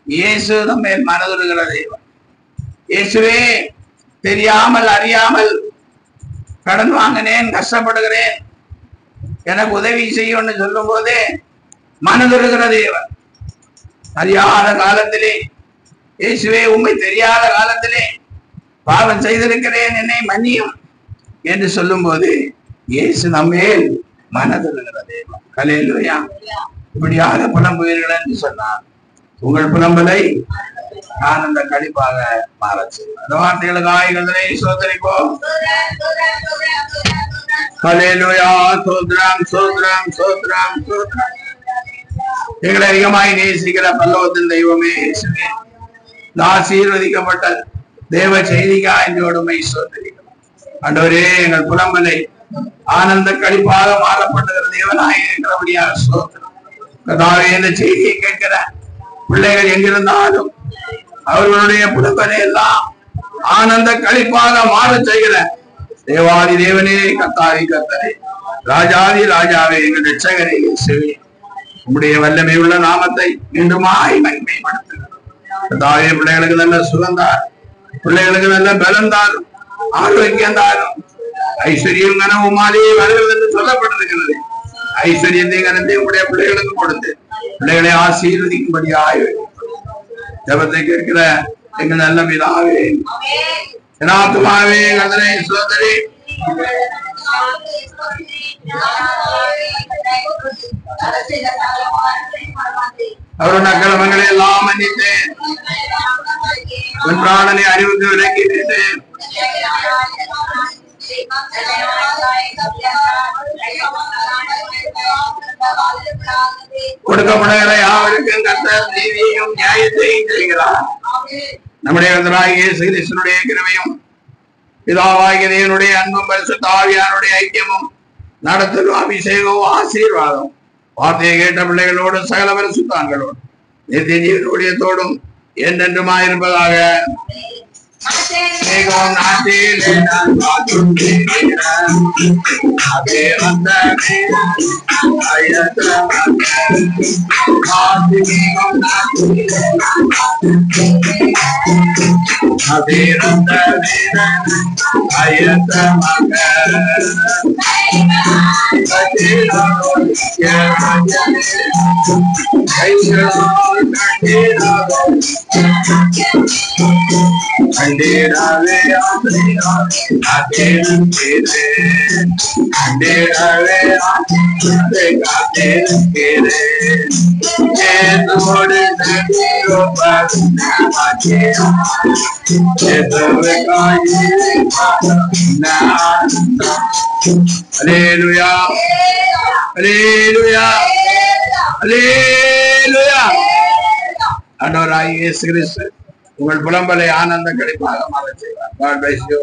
இயேசு நம்ம மனதிருக்கிற தெய்வம். இயேசுவே தெரியாமல் அறியாமல் கடன் வாங்கினேன், கஷ்டப்படுகிறேன், எனக்கு உதவி செய்யும்னு சொல்லும் போதே மனதிருக்கிற தேவன். அறியாத காலத்திலே இயேசுவே உண்மை தெரியாத காலத்திலே பாவம் செய்திருக்கிறேன், என்னை மன்னியும் என்று சொல்லும் போது இயேசு நம்மேல் மனதிருக்கிற தேவன். அல்லேலூயா. இப்படியாக புலம்புவீர்கள் என்று சொன்னார். உங்கள் புலம்பலை ஆனந்த கழிப்பாக மாறச் செய்வோம். அந்த வார்த்தைகளுக்காக எங்களை சோதரிப்போம். அல்லேலூயா. சோத்ரம் சோத்ரம் சோத்ரம் சோத்ரம். எங்களை அதிகமாய் நேசிக்கிற பல்லவத்தின் தெய்வமே இயேசுவே, ஆசீர்வதிக்கப்பட்ட தேவ செய்திக்காக எங்களோடு சோதரிக்கிறோம். ஆண்டவரே, எங்கள் புலம்பலை ஆனந்த கழிப்பாக மாறப்படுகிற தேவனாய் இருக்கிறபடியாக சோதரம். கர்த்தாவே, இந்த செய்தியை கேட்கிற பிள்ளைகள் எங்கிருந்தாலும் அவர்களுடைய புலம்பலை எல்லாம் ஆனந்த கழிப்பாக மாற செய்கிற தேவாதி தேவனே, கர்த்தாதி கர்த்தரே, ராஜாதி ராஜாவே, எங்கள் இரட்சகரே இயேசுவே, உம்முடைய வல்லமை உள்ள நாமத்தை மீண்டுமாய் மகிமைப்படுத்துகிறோம். கர்த்தாவே, பிள்ளைகளுக்கு நல்ல சுகந்தார், பிள்ளைகளுக்கு நல்ல பலம் தாரும், ஆரோக்கியம் தாரும், ஐஸ்வர்யம் கனவுமாலே வருகிறது என்று சொல்லப்பட்டிருக்கிறது. ஐஸ்வர்யத்தை கனத்தை உடைய பிள்ளைகளுக்கு கொடுத்து பிள்ளைகளை ஆசீர்வதிக்கும்படியாய் ஜபத்தை கேட்கிற எங்கள் நல்ல பிதாவே, என் ஆத்துமாவே கர்த்தரை ஸ்தோத்திரி. அவருடைய அக்கிரமங்களை எல்லாம் மன்னித்து உன் பிராணனை அறிவுக்கு விலக்கிட்டு கொடுக்கப்படுகிற யாவருக்கும் கர்த்தர் நீதியையும் நியாயத்தையும் செய்கிறார். நம்முடைய கர்த்தராகிய இயேசு கிறிஸ்துவினுடைய கிருபையும் பிதாவாகிய தேவனுடைய அன்பும் பரிசுத்த ஆவியானுடைய ஐக்கியமும் நடத்தலும் அபிஷேகமும் ஆசீர்வாதம் வார்த்தையை கேட்ட பிள்ளைகளோடு சகல பரிசுத்தாங்களோடு நித்திய ஜீவனுடையத்தோடும் என்றென்றுமாயிருப்பதாக. அல்லேலூயா அல்லேலூயா அல்லேலூயா. ஆண்டவராகிய இயேசு கிறிஸ்து உங்கள் புலம்பலை ஆனந்த கழிப்பாக மாறச் செய்வார். God bless you.